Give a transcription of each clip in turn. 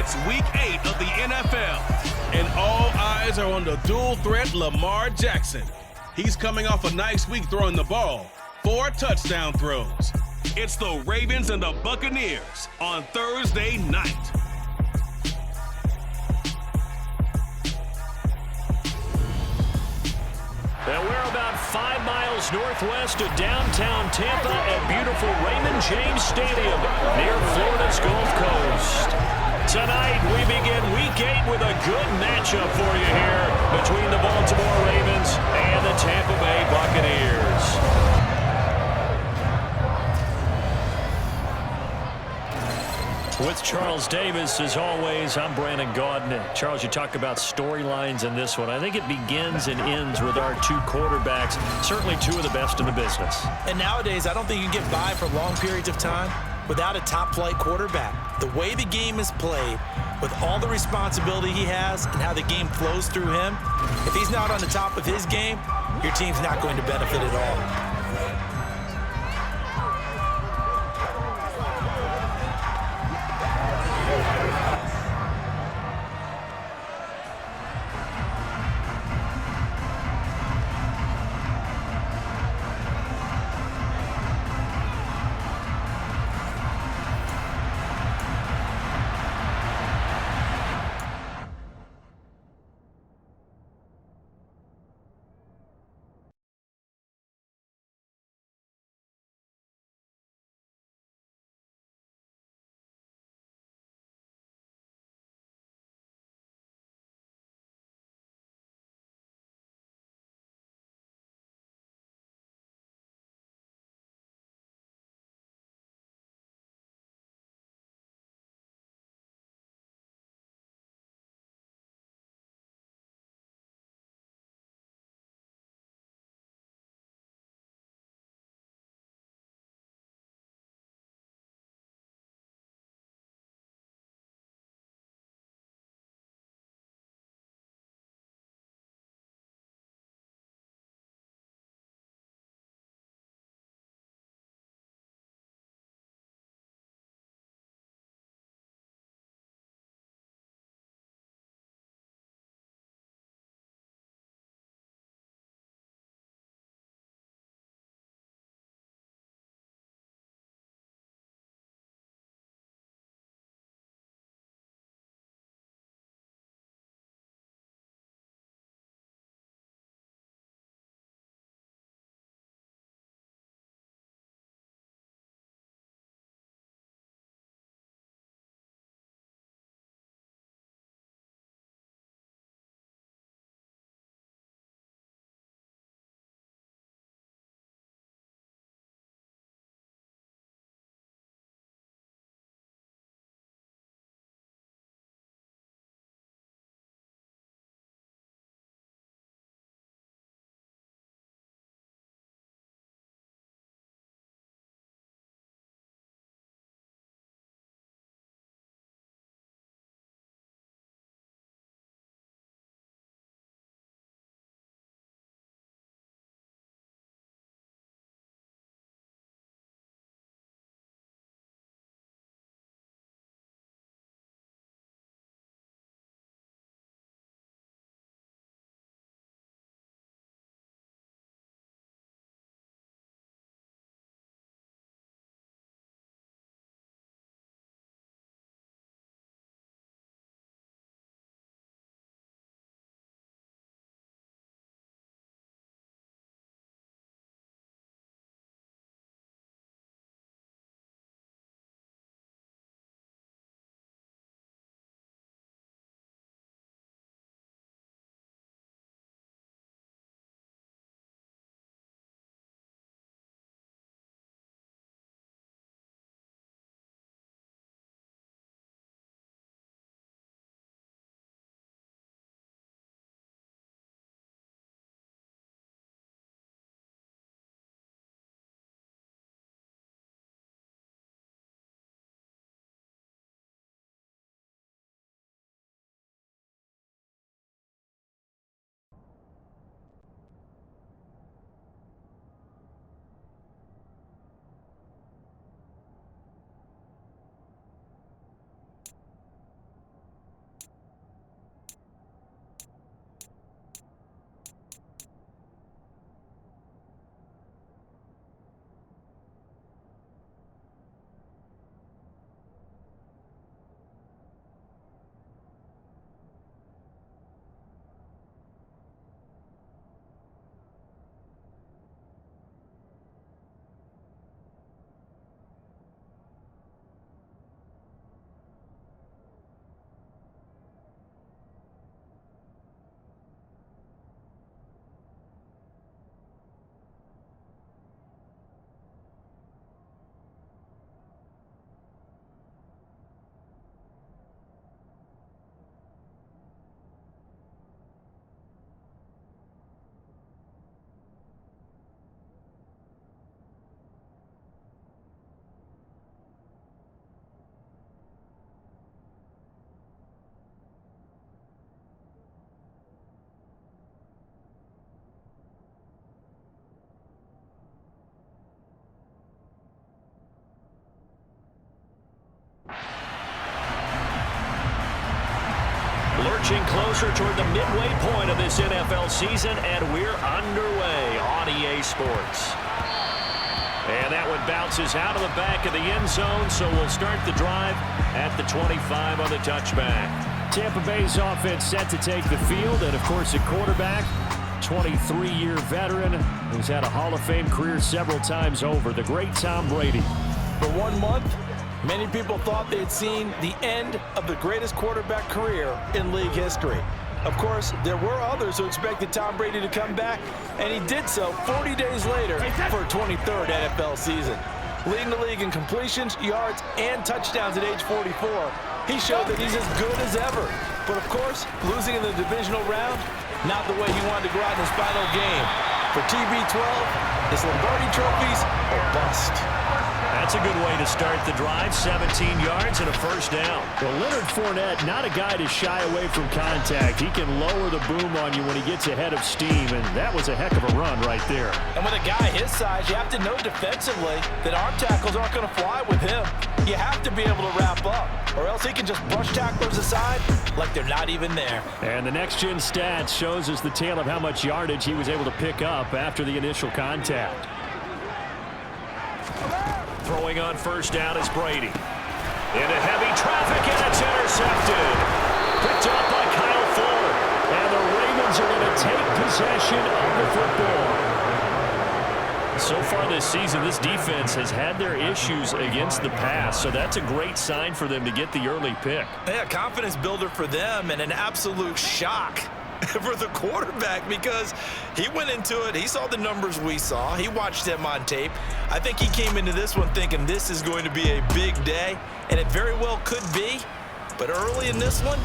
It's Week 8 of the NFL, and all eyes are on the dual threat Lamar Jackson. He's coming off a nice week throwing the ball, 4 touchdown throws. It's the Ravens and the Buccaneers on Thursday night. And we're about 5 miles northwest of downtown Tampa at beautiful Raymond James Stadium near Florida's Gulf Coast. Tonight, we begin Week 8 with a good matchup for you here between the Baltimore Ravens and the Tampa Bay Buccaneers. With Charles Davis, as always, I'm Brandon Gaudin. Charles, you talk about storylines in this one. I think it begins and ends with our 2 quarterbacks, certainly 2 of the best in the business. And nowadays, I don't think you can get by for long periods of time without a top-flight quarterback. The way the game is played, with all the responsibility he has and how the game flows through him, if he's not on the top of his game, your team's not going to benefit at all. marching closer toward the midway point of this NFL season, and we're underway on EA Sports. And that one bounces out of the back of the end zone, so we'll start the drive at the 25 on the touchback. Tampa Bay's offense set to take the field, and of course the quarterback, 23-year veteran who's had a Hall of Fame career several times over, the great Tom Brady. For 1 month, many people thought they had seen the end of the greatest quarterback career in league history. Of course, there were others who expected Tom Brady to come back, and he did so 40 days later for a 23rd NFL season. Leading the league in completions, yards, and touchdowns at age 44, he showed that he's as good as ever. But of course, losing in the divisional round, not the way he wanted to go out in his final game. For TB12, his Lombardi trophies or bust. That's a good way to start the drive. 17 yards and a first down. Well, Leonard Fournette, not a guy to shy away from contact. He can lower the boom on you when he gets ahead of steam, and that was a heck of a run right there. And with a guy his size, you have to know defensively that arm tackles aren't going to fly with him. You have to be able to wrap up, or else he can just brush tacklers aside like they're not even there. And the next-gen stats shows us the tale of how much yardage he was able to pick up after the initial contact. Throwing on first down is Brady. Into heavy traffic, and it's intercepted. Picked up by Kyle Fuller. And the Ravens are going to take possession of the football. So far this season, this defense has had their issues against the pass, so that's a great sign for them to get the early pick. Yeah, confidence builder for them, and an absolute shock for the quarterback, because he went into it, he saw the numbers we saw, he watched them on tape. I think he came into this one thinking this is going to be a big day, and it very well could be, but early in this one,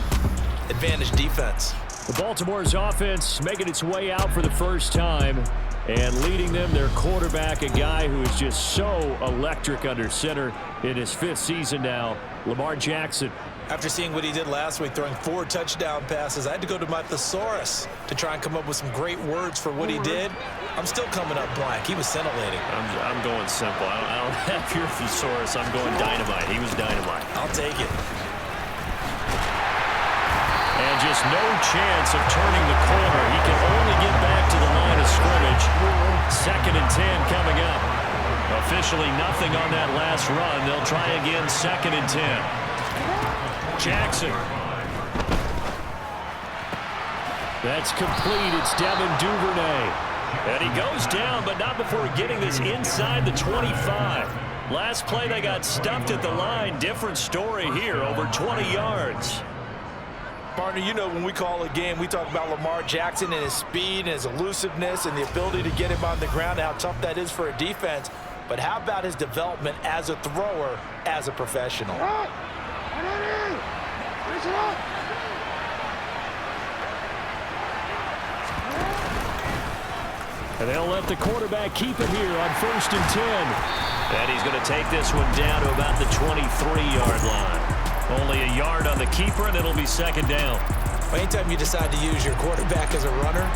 advantage defense. The Baltimore's offense making its way out for the first time, and leading them, their quarterback, a guy who is just so electric under center in his 5th season now, Lamar Jackson. After seeing what he did last week, throwing 4 touchdown passes, I had to go to my thesaurus to try and come up with some great words for what he did. I'm still coming up blank. He was scintillating. I'm going simple. I don't have your thesaurus. I'm going dynamite. He was dynamite. I'll take it. And just no chance of turning the corner. He can only get back to the line of scrimmage. 2nd and 10 coming up. Officially nothing on that last run. They'll try again, 2nd and 10. Jackson. That's complete. It's Devin Duvernay. And he goes down, but not before getting this inside the 25. Last play, they got stuffed at the line. Different story here, over 20 yards. Partner, you know when we call a game, we talk about Lamar Jackson and his speed and his elusiveness and the ability to get him on the ground and how tough that is for a defense. But how about his development as a thrower, as a professional? And they'll let the quarterback keep it here on 1st and 10. And he's going to take this one down to about the 23-yard line. Only a yard on the keeper, and it'll be 2nd down. Anytime you decide to use your quarterback as a runner,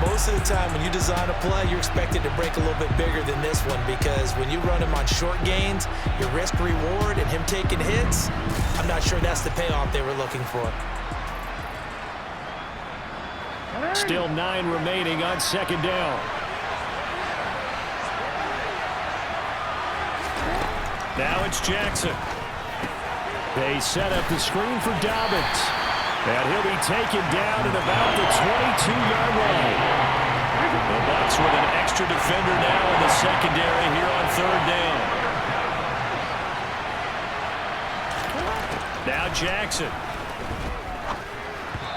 most of the time when you design a play, you're expected to break a little bit bigger than this one, because when you run him on short gains, your risk-reward and him taking hits, I'm not sure that's the payoff they were looking for. Still 9 remaining on 2nd down. Now it's Jackson. They set up the screen for Dobbins. And he'll be taken down at about the 22-yard line. The Bucs with an extra defender now in the secondary here on 3rd down. Now Jackson.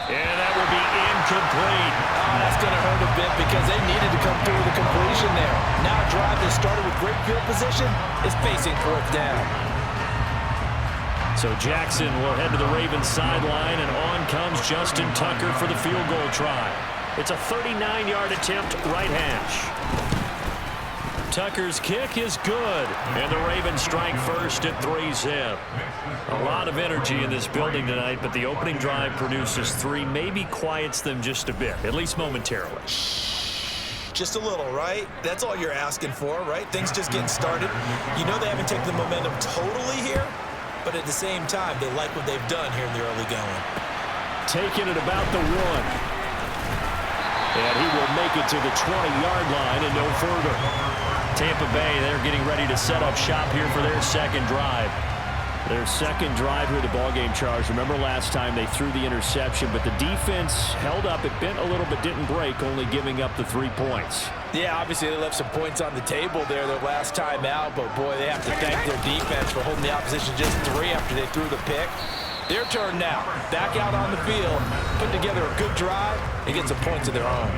And that will be incomplete. That's going to hurt a bit because they needed to come through with a completion there. Now a drive that started with great field position is facing 4th down. So Jackson will head to the Ravens sideline, and on comes Justin Tucker for the field goal try. It's a 39-yard attempt, right hash. Tucker's kick is good, and the Ravens strike first at 3-zip. A lot of energy in this building tonight, but the opening drive produces 3, maybe quiets them just a bit, at least momentarily. Just a little, right? That's all you're asking for, right? Things just getting started. You know they haven't taken the momentum totally here, but at the same time, they like what they've done here in the early going. taken at about the 1. And he will make it to the 20-yard line and no further. Tampa Bay, they're getting ready to set up shop here for their second drive. Their second drive here, the ballgame, Charles. Remember last time they threw the interception, but the defense held up. It bent a little but didn't break, only giving up the 3 points. Yeah, obviously they left some points on the table there their last time out, but boy, they have to thank their defense for holding the opposition just 3 after they threw the pick. Their turn now. Back out on the field, put together a good drive, and get some points of their own.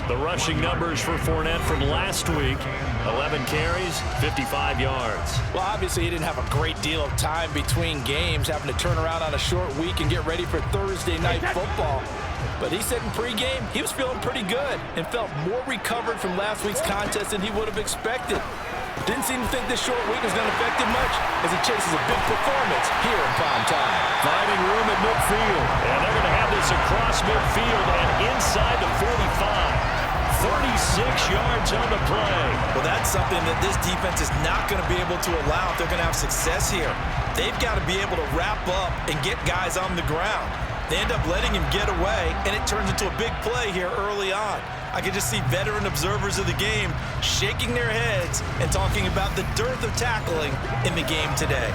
The rushing numbers for Fournette from last week, 11 carries, 55 yards. Well, obviously he didn't have a great deal of time between games, having to turn around on a short week and get ready for Thursday night football. But he said in pregame he was feeling pretty good and felt more recovered from last week's contest than he would have expected. Didn't seem to think this short week was going to affect him much as he chases a big performance here in prime time. Finding room at midfield. And they're going to have this across midfield and inside the 45. 36 yards on the play. Well, that's something that this defense is not going to be able to allow if they're going to have success here. They've got to be able to wrap up and get guys on the ground. They end up letting him get away, and it turns into a big play here early on. I can just see veteran observers of the game shaking their heads and talking about the dearth of tackling in the game today.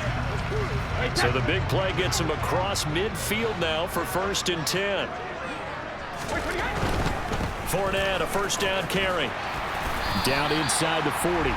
So the big play gets him across midfield now for 1st and 10. Fournette, a first down carry. Down inside the 40.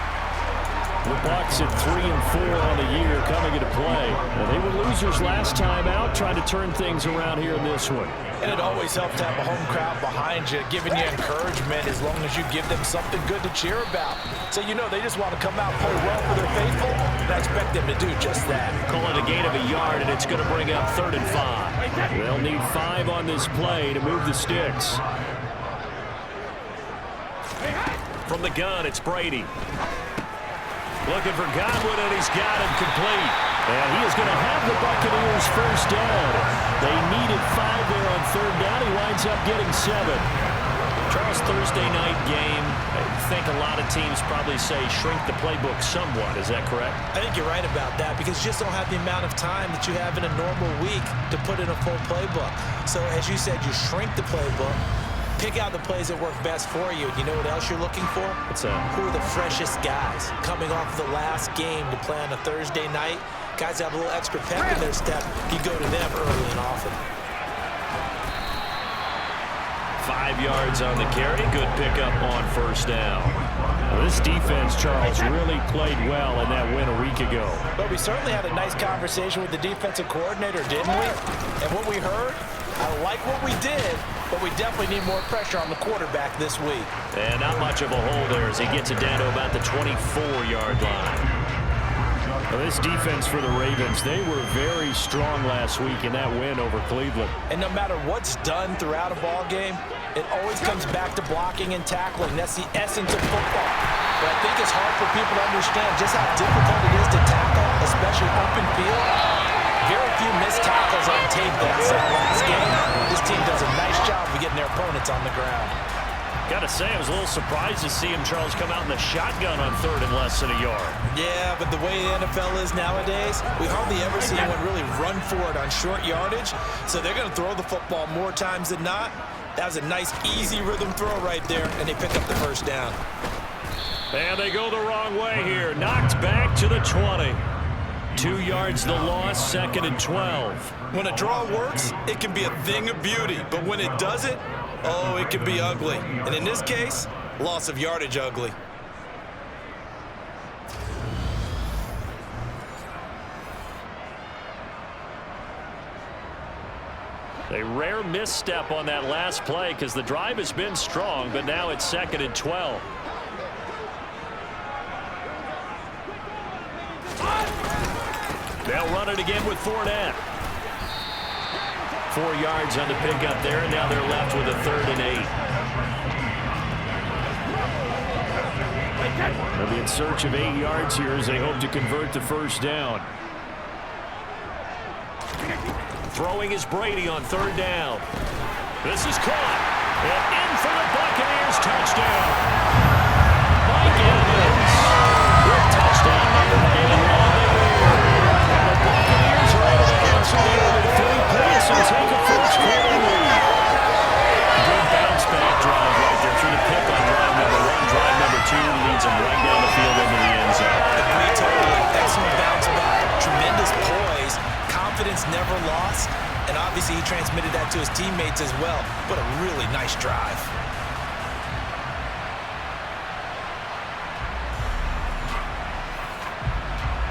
The Bucs at 3-4 on the year coming into play. Well, they were losers last time out, trying to turn things around here in this one. And it always helps to have a home crowd behind you, giving you encouragement as long as you give them something good to cheer about. So you know they just want to come out and play well for their faithful, and I expect them to do just that. Call it a gain of a yard, and it's going to bring up 3rd and 5. They'll need 5 on this play to move the sticks. From the gun, it's Brady. Looking for Godwin, and he's got him complete. And he is going to have the Buccaneers first down. They needed 5 there on 3rd down. He winds up getting 7. Charles, Thursday night game, I think a lot of teams probably say shrink the playbook somewhat. Is that correct? I think you're right about that because you just don't have the amount of time that you have in a normal week to put in a full playbook. So as you said, you shrink the playbook. Pick out the plays that work best for you. You know what else you're looking for? What's that? Who are the freshest guys coming off the last game to play on a Thursday night? Guys have a little extra pep in their step. You go to them early and often. 5 yards on the carry. Good pickup on 1st down. Well, this defense, Charles, really played well in that win a week ago. But we certainly had a nice conversation with the defensive coordinator, didn't we? And what we heard, I like what we did, but we definitely need more pressure on the quarterback this week. And not much of a hole there as he gets it down to about the 24-yard line. Well, this defense for the Ravens, they were very strong last week in that win over Cleveland. And no matter what's done throughout a ball game, it always comes back to blocking and tackling. That's the essence of football. But I think it's hard for people to understand just how difficult it is to tackle, especially open field. Very few missed tackles on tape that last game. This team does a nice job of getting their opponents on the ground. Got to say, I was a little surprised to see him, Charles, come out in the shotgun on 3rd and less than a yard. Yeah, but the way the NFL is nowadays, we hardly ever see anyone really run for it on short yardage. So they're going to throw the football more times than not. That was a nice, easy rhythm throw right there, and they pick up the 1st down. And they go the wrong way here. Knocked back to the 20. 2 yards the loss, 2nd and 12. When a draw works, it can be a thing of beauty. But when it doesn't, oh, it can be ugly. And in this case, loss of yardage ugly. A rare misstep on that last play because the drive has been strong, but now it's 2nd and 12. They'll run it again with Fournette. 4 yards on the pickup there, and now they're left with a 3rd and 8. They'll be in search of 8 yards here as they hope to convert the 1st down. Throwing is Brady on 3rd down. This is caught. And in for the Buccaneers touchdown. Mike Evans with touchdown number 8 on the year. And the Buccaneers are able to answer there with 3 points and take sends him right down the field into the end zone. Agreed totally. Excellent bounce back. Tremendous poise. Confidence never lost. And obviously he transmitted that to his teammates as well. What a really nice drive.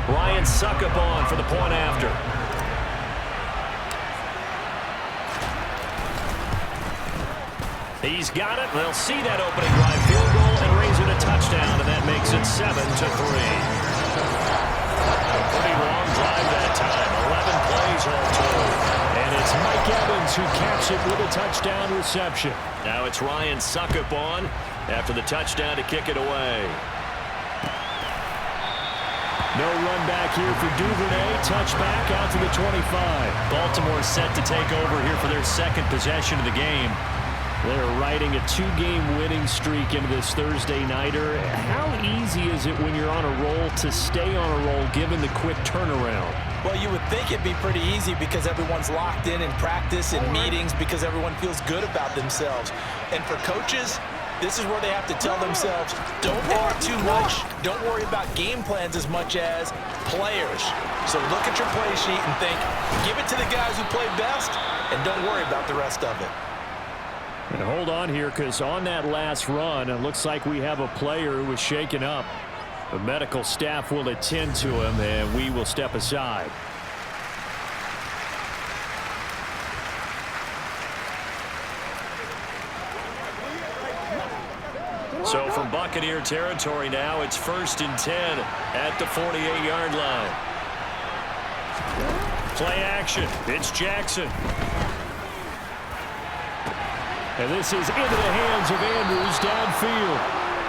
Ryan Suckup on for the point after. He's got it. They'll see that opening drive field goal and raise it a touchdown, and that makes it 7-3. A pretty long drive that time. 11 plays all told. And it's Mike Evans who caps it with a touchdown reception. Now it's Ryan Suckup on after the touchdown to kick it away. No run back here for Duvernay. Touchback out to the 25. Baltimore set to take over here for their second possession of the game. They're riding a two-game winning streak into this Thursday nighter. How easy is it when you're on a roll to stay on a roll given the quick turnaround? Well, you would think it'd be pretty easy because everyone's locked in practice and meetings because everyone feels good about themselves. And for coaches, this is where they have to tell themselves, don't add too much. Don't worry about game plans as much as players. So look at your play sheet and think, give it to the guys who play best and don't worry about the rest of it. And hold on here, because on that last run, it looks like we have a player who was shaken up. The medical staff will attend to him, and we will step aside. So from Buccaneer territory now, it's 1st and 10 at the 48-yard line. Play action. It's Jackson. And this is into the hands of Andrews downfield.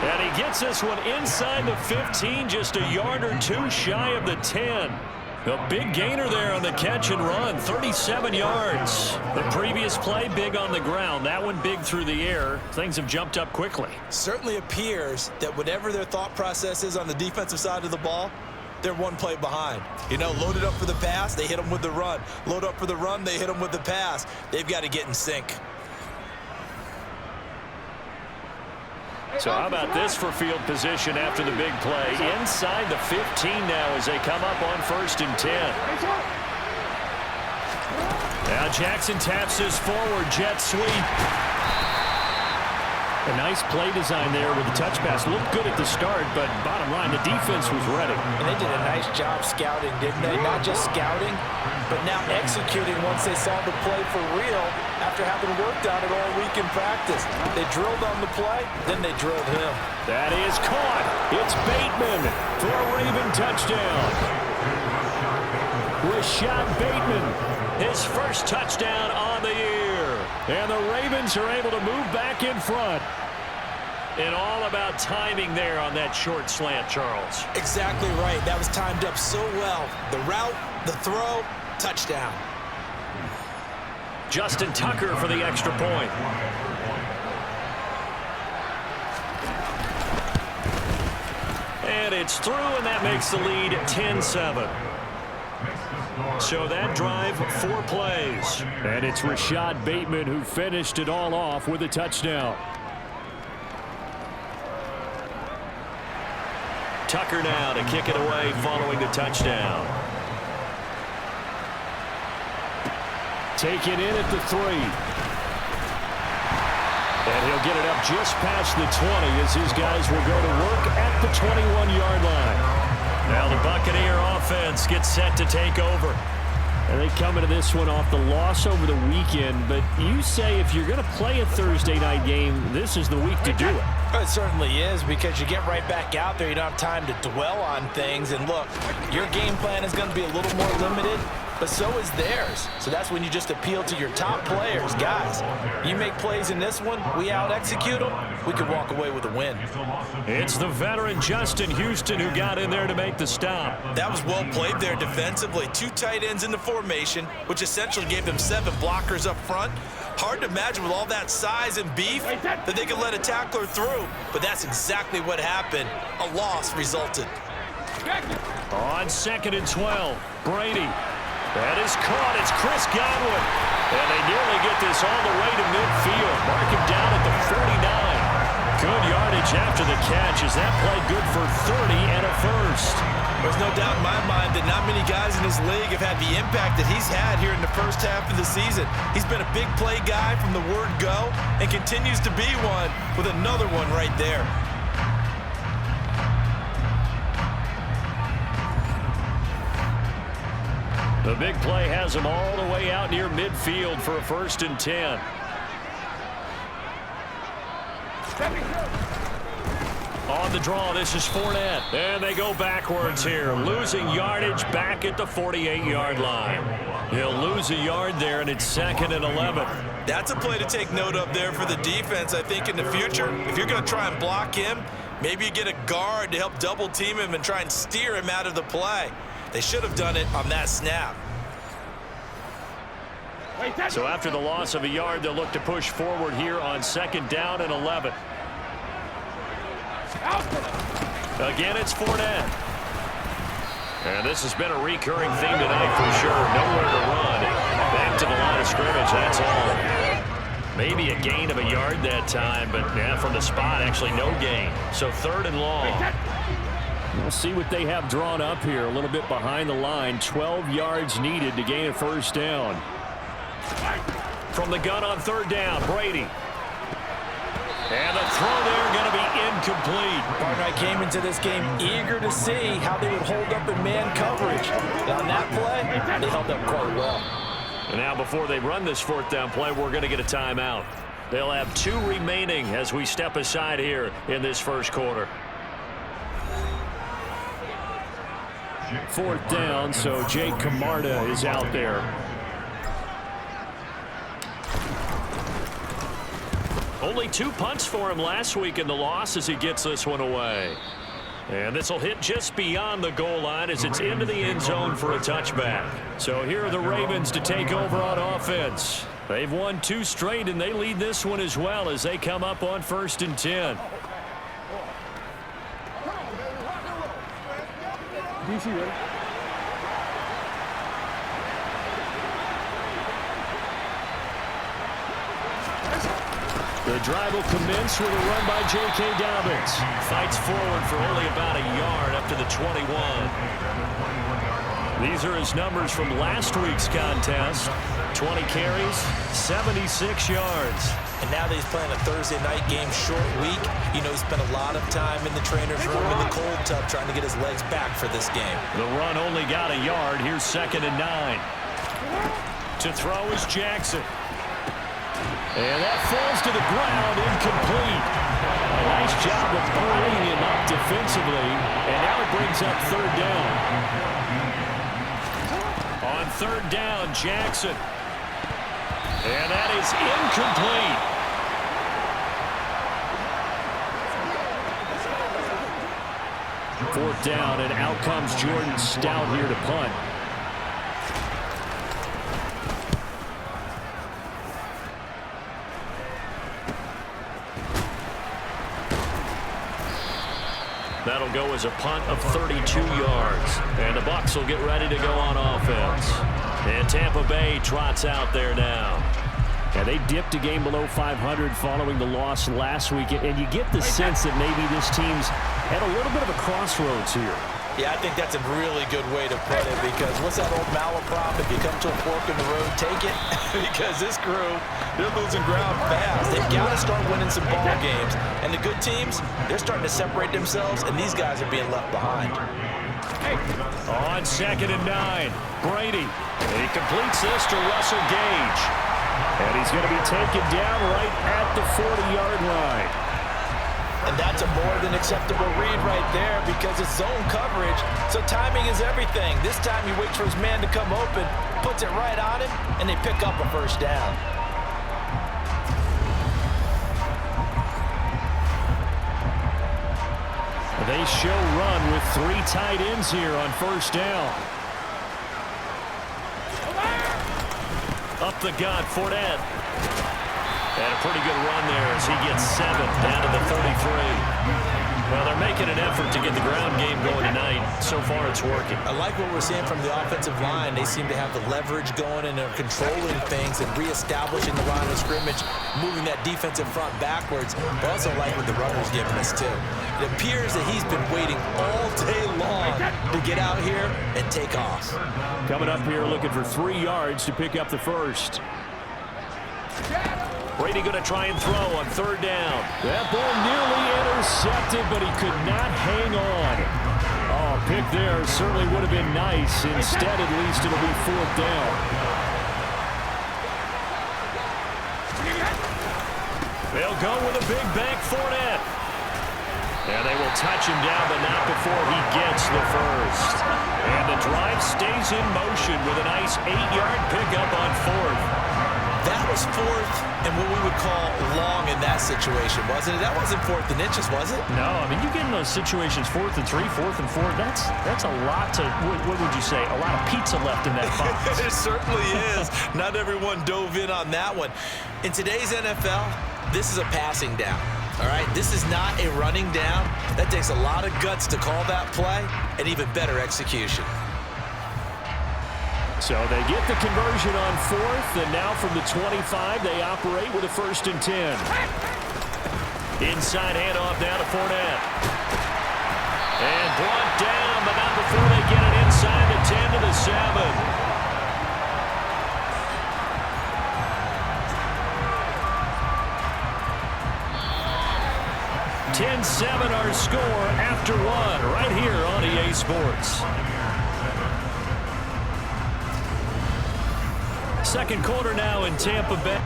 And he gets this one inside the 15, just a yard or two shy of the 10. A big gainer there on the catch and run, 37 yards. The previous play, big on the ground. That one big through the air. Things have jumped up quickly. Certainly appears that whatever their thought process is on the defensive side of the ball, they're one play behind. You know, loaded up for the pass, they hit them with the run. Load up for the run, they hit them with the pass. They've got to get in sync. So how about this for field position after the big play? Inside the 15 now as they come up on 1st and 10. Now Jackson taps his forward jet sweep. A nice play design there with the touch pass. Looked good at the start, but bottom line, the defense was ready. And they did a nice job scouting, didn't they? Not just scouting, but now executing once they saw the play for real after having worked on it all week in practice. They drilled on the play, then they drilled him. That is caught. It's Bateman for a Raven touchdown. Rashad Bateman, his first touchdown on the year. And the Ravens are able to move back in front. And all about timing there on that short slant, Charles. Exactly right. That was timed up so well. The route, the throw, touchdown. Justin Tucker for the extra point. And it's through, and that makes the lead 10-7. So that drive, 4 plays. And it's Rashad Bateman who finished it all off with a touchdown. Tucker now to kick it away following the touchdown. Taken in at the 3. And he'll get it up just past the 20 as his guys will go to work at the 21-yard line. Now the Buccaneer offense gets set to take over. And they come into this one off the loss over the weekend. But you say if you're going to play a Thursday night game, this is the week to do it. It certainly is, because you get right back out there. You don't have time to dwell on things. And look, your game plan is going to be a little more limited, but so is theirs. So that's when you just appeal to your top players. Guys, you make plays in this one, we out-execute them, we could walk away with a win. It's the veteran Justin Houston who got in there to make the stop. That was well played there defensively. 2 tight ends in the formation, which essentially gave them 7 blockers up front. Hard to imagine with all that size and beef that they could let a tackler through, but that's exactly what happened. A loss resulted. On 2nd and 12, Brady. That is caught. It's Chris Godwin. And they nearly get this all the way to midfield. Mark him down at the 49. Good yardage after the catch. Is that play good for 30 and a first? There's no doubt in my mind that not many guys in this league have had the impact that he's had here in the first half of the season. He's been a big play guy from the word go and continues to be one with another one right there. The big play has him all the way out near midfield for a 1st and 10. On the draw, this is Fournette. And they go backwards here. Losing yardage back at the 48-yard line. He'll lose a yard there, and it's 2nd and 11. That's a play to take note of there for the defense, I think, in the future. If you're going to try and block him, maybe you get a guard to help double team him and try and steer him out of the play. They should have done it on that snap. So after the loss of a yard, they'll look to push forward here on 2nd down and 11. Again, it's Fournette. And this has been a recurring theme tonight for sure. Nowhere to run. Back to the line of scrimmage, that's all. Maybe a gain of a yard that time, but yeah, from the spot, actually no gain. So 3rd and long. We'll see what they have drawn up here. A little bit behind the line. 12 yards needed to gain a 1st down. From the gun on 3rd down, Brady. And the throw there going to be incomplete. Partner, I came into this game eager to see how they would hold up in man coverage. And on that play, they held up quite well. And now before they run this 4th down play, we're going to get a timeout. They'll have 2 remaining as we step aside here in this 1st quarter. 4th down, so Jake Camarda is out there. Only 2 punts for him last week in the loss as he gets this one away. And this will hit just beyond the goal line as it's into the end zone for a touchback. So here are the Ravens to take over on offense. They've won 2 straight, and they lead this one as well as they come up on 1st and 10. DC ready? The drive will commence with a run by J.K. Dobbins. Fights forward for only about a yard up to the 21. These are his numbers from last week's contest. 20 carries, 76 yards. And now that he's playing a Thursday night game, short week, you know he spent a lot of time in the trainer's room in the cold tub trying to get his legs back for this game. The run only got a yard. Here's 2nd and 9. To throw is Jackson. And that falls to the ground, incomplete. A nice job of bodying him up defensively, and now it brings up 3rd down. On 3rd down, Jackson. And that is incomplete. Fourth down, and out comes Jordan Stout here to punt. That'll go as a punt of 32 yards. And the Bucs will get ready to go on offense. And Tampa Bay trots out there now. Yeah, they dipped a game below 500 following the loss last week. And you get the sense that maybe this team's at a little bit of a crossroads here. Yeah, I think that's a really good way to put it, because what's that old malaprop? If you come to a fork in the road, take it. Because this crew, they're losing ground fast. They've got to start winning some ball games. And the good teams, they're starting to separate themselves, and these guys are being left behind. On 2nd and 9, Brady. And he completes this to Russell Gage. And he's going to be taken down right at the 40-yard line. And that's a more than acceptable read right there, because it's zone coverage, so timing is everything. This time he waits for his man to come open, puts it right on him, and they pick up a first down. They show run with 3 tight ends here on first down. Up the gut, Fournette. And a pretty good run there as he gets 7 down to the 33. Well, they're making an effort to get the ground game going tonight. So far, it's working. I like what we're seeing from the offensive line. They seem to have the leverage going, and they're controlling things and reestablishing the line of scrimmage, moving that defensive front backwards. But also like what the runner's giving us, too. It appears that he's been waiting all day long to get out here and take off. Coming up here looking for 3 yards to pick up the first. Brady going to try and throw on 3rd down. That ball nearly intercepted, but he could not hang on. Oh, pick there certainly would have been nice. Instead, at least, it'll be 4th down. They'll go with a big bank Fournette. And they will touch him down, but not before he gets the first. And the drive stays in motion with a nice 8-yard pickup on 4th. That was 4th and what we would call long in that situation, wasn't it? That wasn't 4th and inches, was it? No, I mean, you get in those situations 4th and 3, 4th and 4. That's a lot to, what would you say, a lot of pizza left in that box. It certainly is. Not everyone dove in on that one. In today's NFL, this is a passing down. All right, this is not a running down. That takes a lot of guts to call that play and even better execution. So they get the conversion on 4th, and now from the 25, they operate with a 1st and 10. Inside handoff down to Fournette. And brought down, but not before they get it inside the 10 to the 7. 10-7 our score after 1 right here on EA Sports. Second quarter now in Tampa Bay.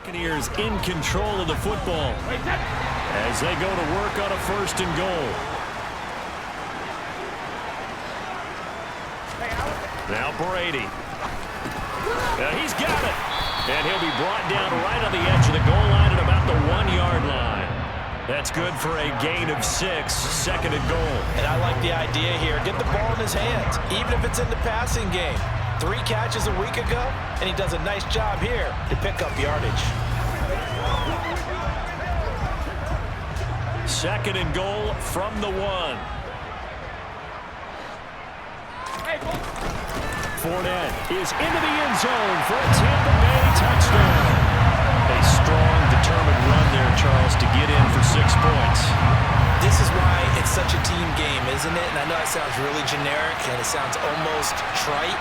Buccaneers in control of the football as they go to work on a 1st and goal. Now Brady. He's got it. And he'll be brought down right on the edge of the goal line at about the 1-yard line. That's good for a gain of 6, 2nd and goal. And I like the idea here. Get the ball in his hands, even if it's in the passing game. 3 catches a week ago, and he does a nice job here to pick up yardage. 2nd and goal from the 1. Fournette is into the end zone for a Tampa Bay touchdown. A strong, determined run there, Charles, to get in for 6 points. This is why it's such a team game, isn't it? And I know it sounds really generic, and it sounds almost trite,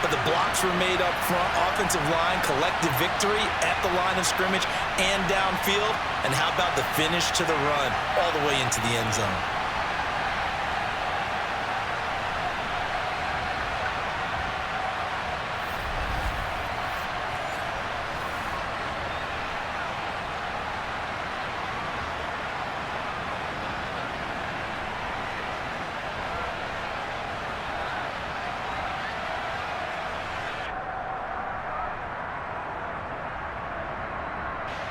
but the blocks were made up front, offensive line, collective victory at the line of scrimmage and downfield. And how about the finish to the run all the way into the end zone?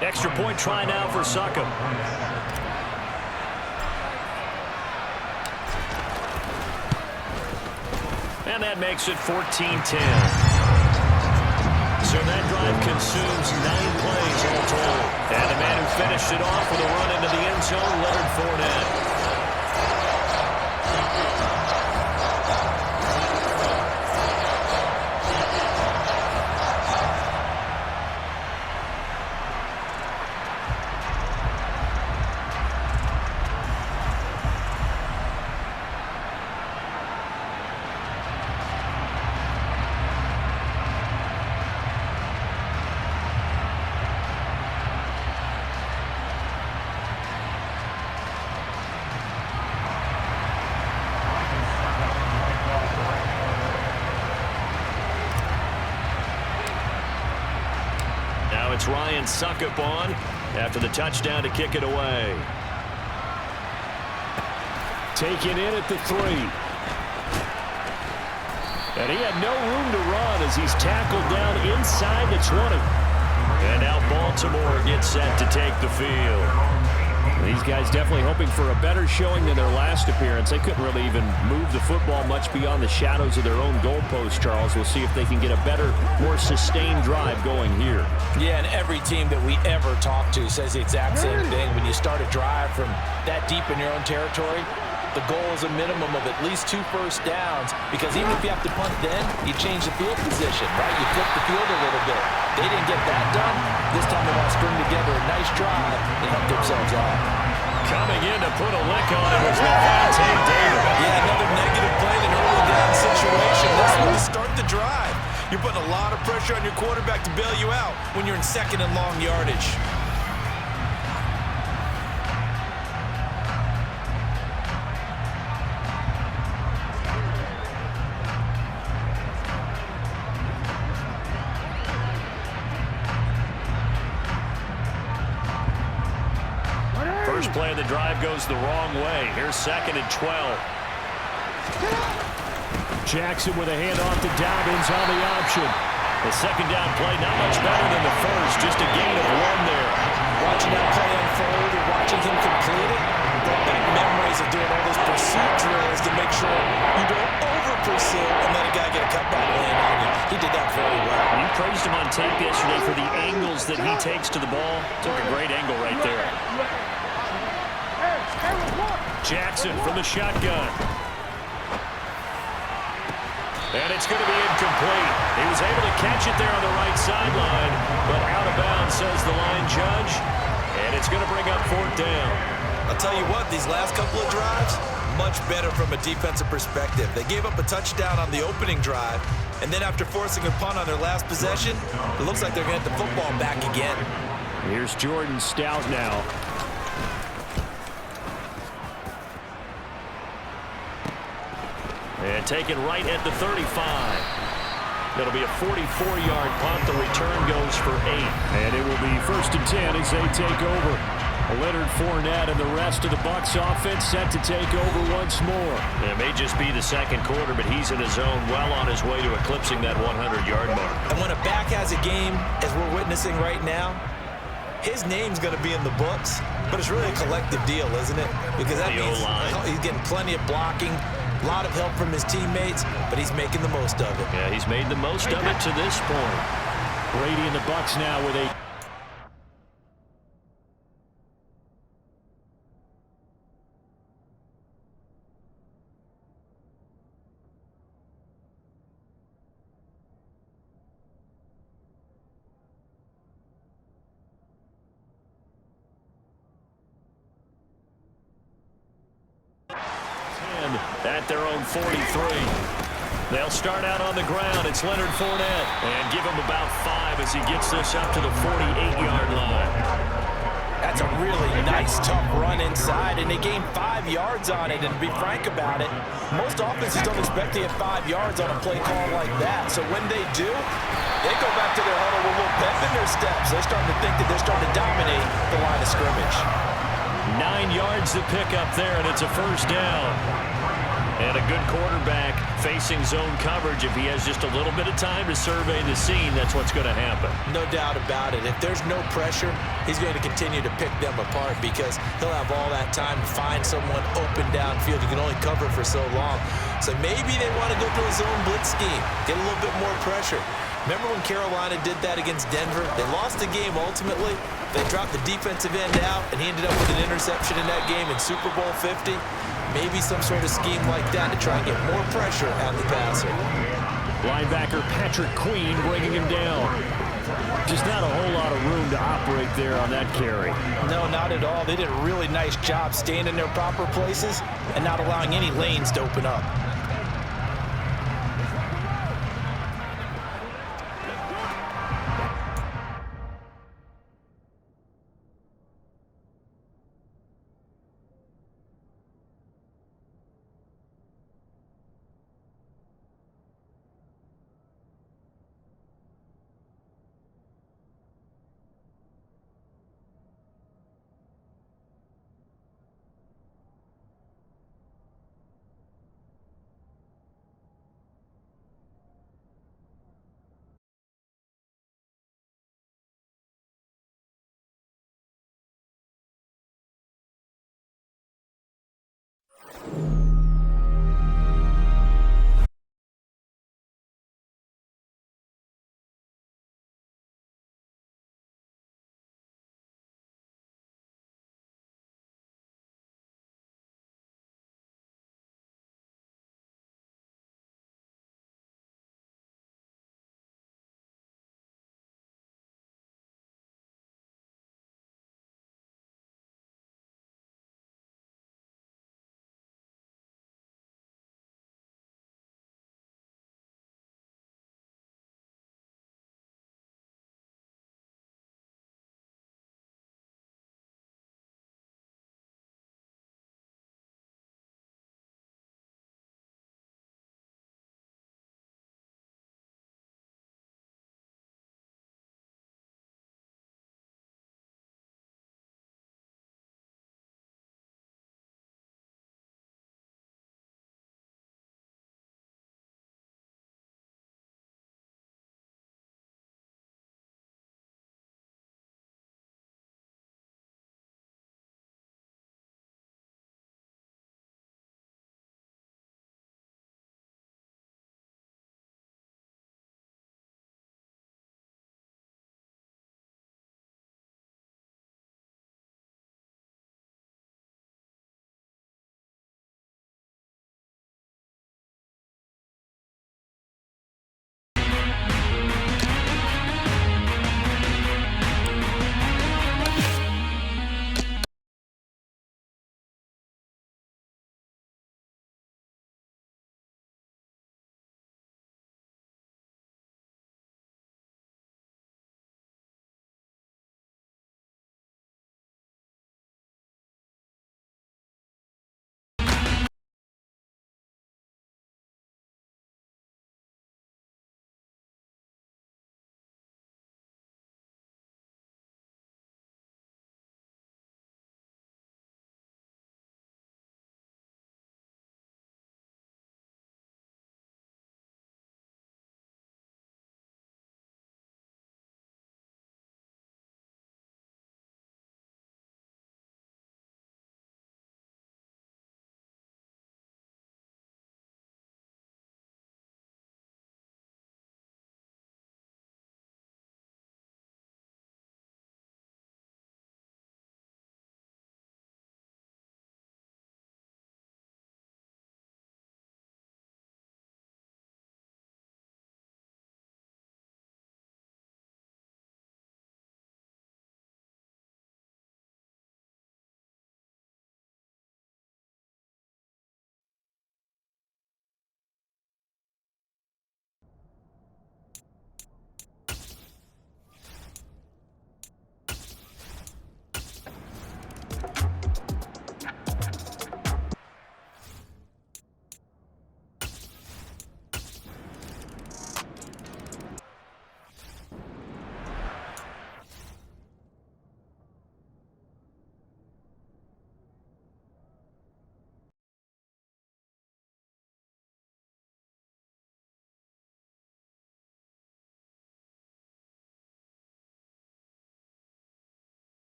Extra point try now for Succop. And that makes it 14-10. So that drive consumes 9 plays all told. And the man who finished it off with a run into the end zone, Leonard Fournette. It's Ryan Succop on after the touchdown to kick it away. Taken in at the 3. And he had no room to run as he's tackled down inside the 20. And now Baltimore gets set to take the field. These guys definitely hoping for a better showing than their last appearance. They couldn't really even move the football much beyond the shadows of their own goalpost, Charles. We'll see if they can get a better, more sustained drive going here. Yeah, and every team that we ever talk to says the exact same thing. When you start a drive from that deep in your own territory, the goal is a minimum of at least 2 first downs, because even if you have to punt then, you change the field position, right? You flip the field a little bit. They didn't get that done. This time they want to string together a nice drive and help themselves out. Coming in to put a lick on it was Levante David. Yeah, another negative play in an early down situation. This one to start the drive. You're putting a lot of pressure on your quarterback to bail you out when you're in 2nd and long yardage. First play of the drive goes the wrong way. Here's 2nd and 12. Jackson with a handoff to Dobbins on the option. The 2nd down play, not much better than the first, just a gain of 1 there. Watching that play unfold and watching him complete it brought back memories of doing all those pursuit drills to make sure you don't over-pursue and let a guy get a cutback land on you. He did that very well. You praised him on tape yesterday for the angles that he takes to the ball. Took a great angle right there. Jackson from the shotgun. And it's going to be incomplete. He was able to catch it there on the right sideline, but out of bounds, says the line judge. And it's going to bring up 4th down. I'll tell you what, these last couple of drives, much better from a defensive perspective. They gave up a touchdown on the opening drive, and then after forcing a punt on their last possession, it looks like they're going to get the football back again. Here's Jordan Stout now. And taken right at the 35. It'll be a 44-yard punt. The return goes for 8. And it will be 1st and 10 as they take over. Leonard Fournette and the rest of the Bucs offense set to take over once more. It may just be the second quarter, but he's in his zone, well on his way to eclipsing that 100-yard mark. And when a back has a game, as we're witnessing right now, his name's going to be in the books, but it's really a collective deal, isn't it? Because that means he's getting plenty of blocking, a lot of help from his teammates, but he's making the most of it. Yeah, he's made the most of it to this point. Brady and the Bucs now with a at their own 43. They'll start out on the ground. It's Leonard Fournette. And give him about 5 as he gets this up to the 48-yard line. That's a really nice, tough run inside, and they gained 5 yards on it. And to be frank about it, most offenses don't expect to get 5 yards on a play call like that. So when they do, they go back to their huddle with a little pep in their steps. They're starting to think that they're starting to dominate the line of scrimmage. 9 yards to pick up there, and it's a 1st down. And a good quarterback facing zone coverage. If he has just a little bit of time to survey the scene, that's what's going to happen. No doubt about it. If there's no pressure, he's going to continue to pick them apart because he'll have all that time to find someone open downfield. You can only cover for so long. So maybe they want to go to a zone blitz scheme, get a little bit more pressure. Remember when Carolina did that against Denver? They lost the game ultimately. They dropped the defensive end out, and he ended up with an interception in that game in Super Bowl 50. Maybe some sort of scheme like that to try and get more pressure on the passer. linebacker Patrick Queen bringing him down. Just not a whole lot of room to operate there on that carry. No, not at all. They did a really nice job staying in their proper places and not allowing any lanes to open up.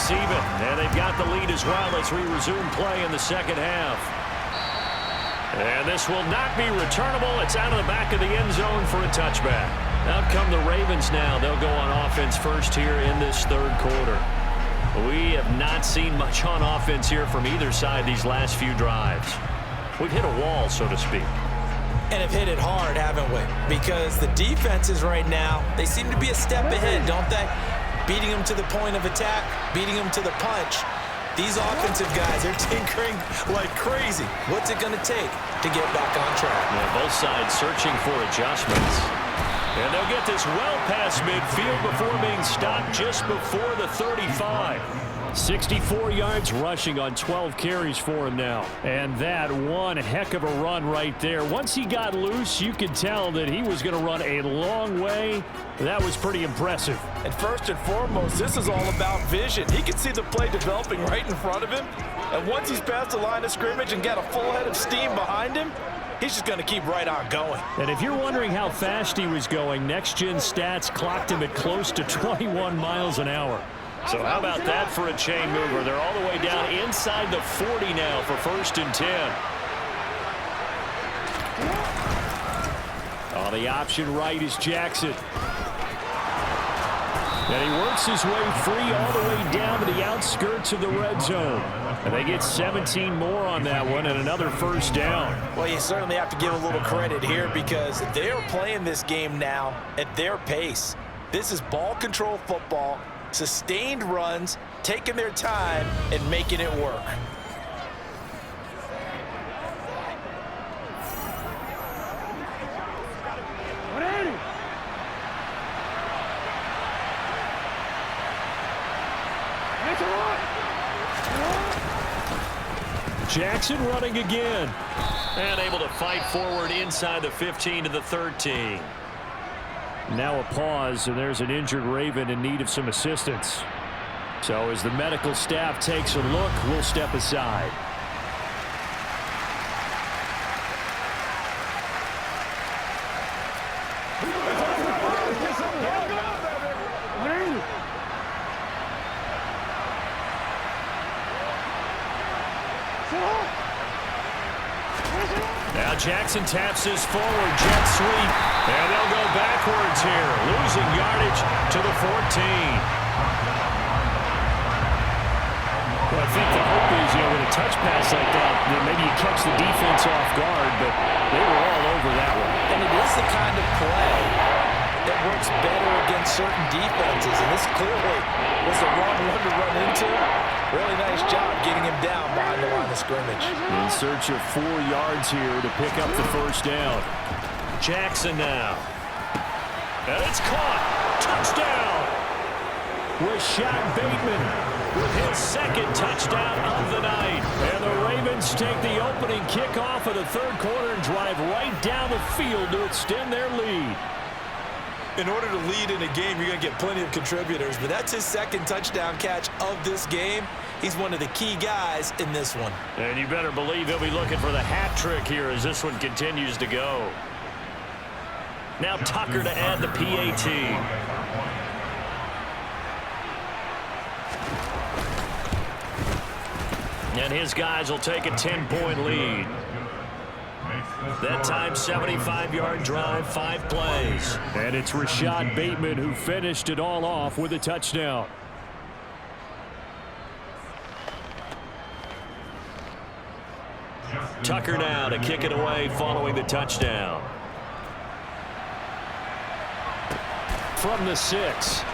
receive it. And they've got the lead as well as we resume play in the second half. And this will not be returnable. It's out of the back of the end zone for a touchback. Out come the Ravens now. They'll go on offense first here in this third quarter. We have not seen much on offense here from either side these last few drives. We've hit a wall, so to speak. And have hit it hard, haven't we? Because the defenses right now, they seem to be a step ahead, don't they? Beating them to the point of attack, beating them to the punch. These offensive guys are tinkering like crazy. What's it going to take to get back on track? Yeah, both sides searching for adjustments. And they'll get this well past midfield before being stopped just before the 35. 64 yards rushing on 12 carries for him now. And that one heck of a run right there. Once he got loose, you could tell that he was going to run a long way. That was pretty impressive. And first and foremost, this is all about vision. He can see the play developing right in front of him. And once he's past the line of scrimmage and got a full head of steam behind him, he's just going to keep right on going. And if you're wondering how fast he was going, next-gen stats clocked him at close to 21 miles an hour. So how about that for a chain mover? They're all the way down inside the 40 now for 1st and 10. Oh, the option right is Jackson. And he works his way free all the way down to the outskirts of the red zone. And they get 17 more on that one and another first down. Well, you certainly have to give a little credit here because they are playing this game now at their pace. This is ball control football, sustained runs, taking their time and making it work. Jackson running again. And able to fight forward inside the 15 to the 13. Now a pause, and there's an injured Raven in need of some assistance. So as the medical staff takes a look, we'll step aside. Now Jackson taps this forward, jet sweep, and they'll go backwards here, losing yardage to the 14. Well, I think the hope is, with a touch pass like that, maybe you catch the defense off guard, but they were all over that one. And it is the kind of play that works better against certain defenses, and this clearly was the wrong one to run into. Really nice job getting him down behind the line of scrimmage. In search of 4 yards here to pick up the first down. Jackson now. And it's caught. Touchdown. Rashad Bateman with his second touchdown of the night. And the Ravens take the opening kickoff of the third quarter and drive right down the field to extend their lead. In order to lead in a game, you're going to get plenty of contributors, but that's his second touchdown catch of this game. He's one of the key guys in this one. And you better believe he'll be looking for the hat trick here as this one continues to go. Now Tucker to add the PAT. And his guys will take a 10-point lead. That time, 75-yard drive, 5 plays. And it's Rashad Bateman who finished it all off with a touchdown. Tucker now to kick it away following the touchdown. From the 6.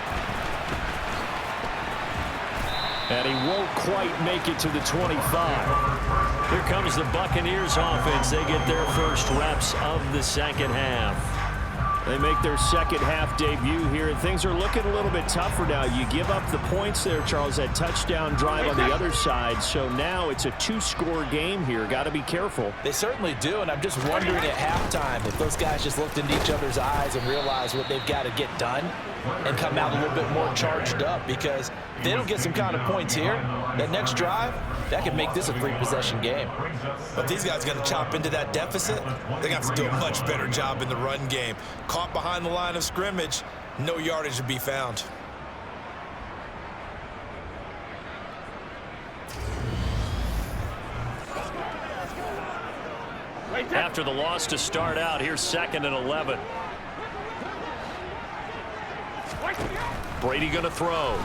And he won't quite make it to the 25. Here comes the Buccaneers offense. They get their first reps of the second half. They make their second half debut here, and things are looking a little bit tougher now. You give up the points there, Charles, that touchdown drive on the other side. So now it's a 2-score game here. Got to be careful. They certainly do, and I'm just wondering at halftime if those guys just looked into each other's eyes and realized what they've got to get done and come out a little bit more charged up, because if they don't get some kind of points here, that next drive, that could make this a 3-possession game. But these guys are going to chop into that deficit. They're going to have to do a much better job in the run game. Caught behind the line of scrimmage, no yardage to be found. After the loss to start out, here's 2nd and 11. Brady going to throw.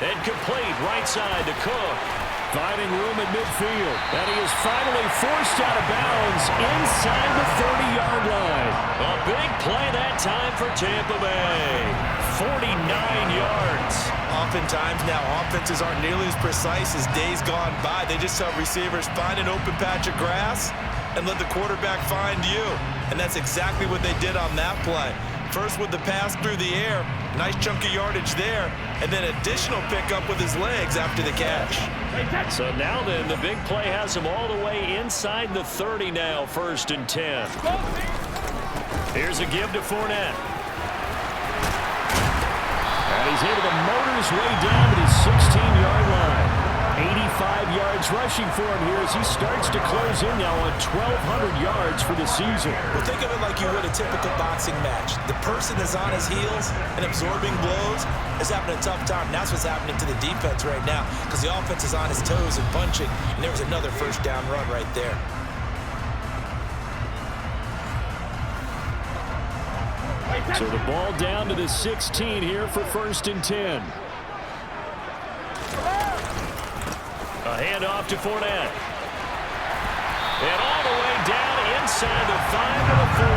And complete right side to Cook. Finding room at midfield. And he is finally forced out of bounds inside the 30-yard line. A big play that time for Tampa Bay. 49 yards. Oftentimes now, offenses aren't nearly as precise as days gone by. They just have receivers find an open patch of grass and let the quarterback find you. And that's exactly what they did on that play. First with the pass through the air, nice chunk of yardage there, and then additional pickup with his legs after the catch. So now then, the big play has him all the way inside the 30 now, 1st and 10. Here's a give to Fournette. And he's able to motor his way down to his 16-yard line. 85 yards rushing for him here as he starts to close in now on 1,200 yards for the season. Well, think of it like you would a typical boxing match. The person that's on his heels and absorbing blows is having a tough time. That's what's happening to the defense right now because the offense is on his toes and punching, and there was another 1st down run right there. So the ball down to the 16 here for 1st and 10. A handoff to Fournette. And all the way down inside the 5 to the 4.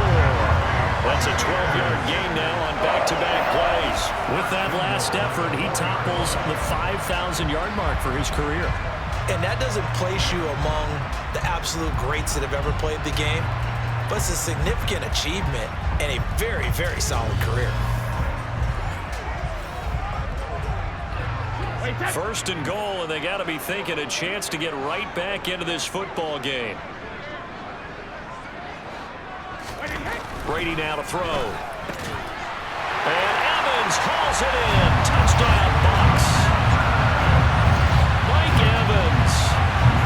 That's a 12-yard gain now on back-to-back plays. With that last effort, he topples the 5,000-yard mark for his career. And that doesn't place you among the absolute greats that have ever played the game, but it's a significant achievement and a very, very solid career. 1st and goal, and they got to be thinking a chance to get right back into this football game. Brady now to throw. And Evans hauls it in. Touchdown, Bucs. Mike Evans,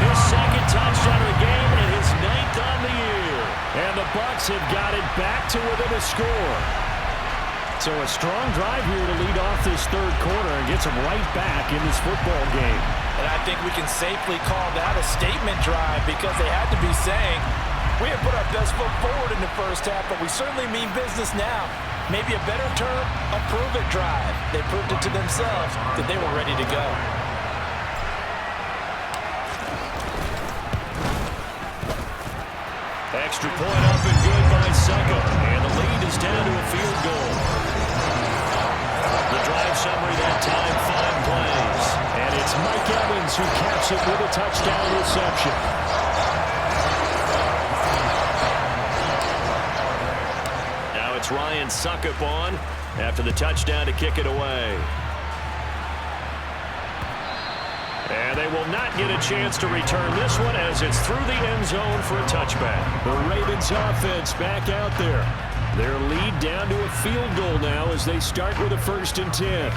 his 2nd touchdown of the game and his 9th on the year. And the Bucs have got it back to within a score. So a strong drive here to lead off this 3rd quarter and gets them right back in this football game. And I think we can safely call that a statement drive because they had to be saying, we have put our best foot forward in the 1st half, but we certainly mean business now. Maybe a better term, a prove-it drive. They proved it to themselves that they were ready to go. Extra point up and good by Succo. And the lead is down to a field goal. The drive summary that time, 5 plays. And it's Mike Evans who caps it with a touchdown reception. Now it's Ryan Suckup on after the touchdown to kick it away. And they will not get a chance to return this one as it's through the end zone for a touchback. The Ravens offense back out there. Their lead down to a field goal now as they start with a 1st and 10.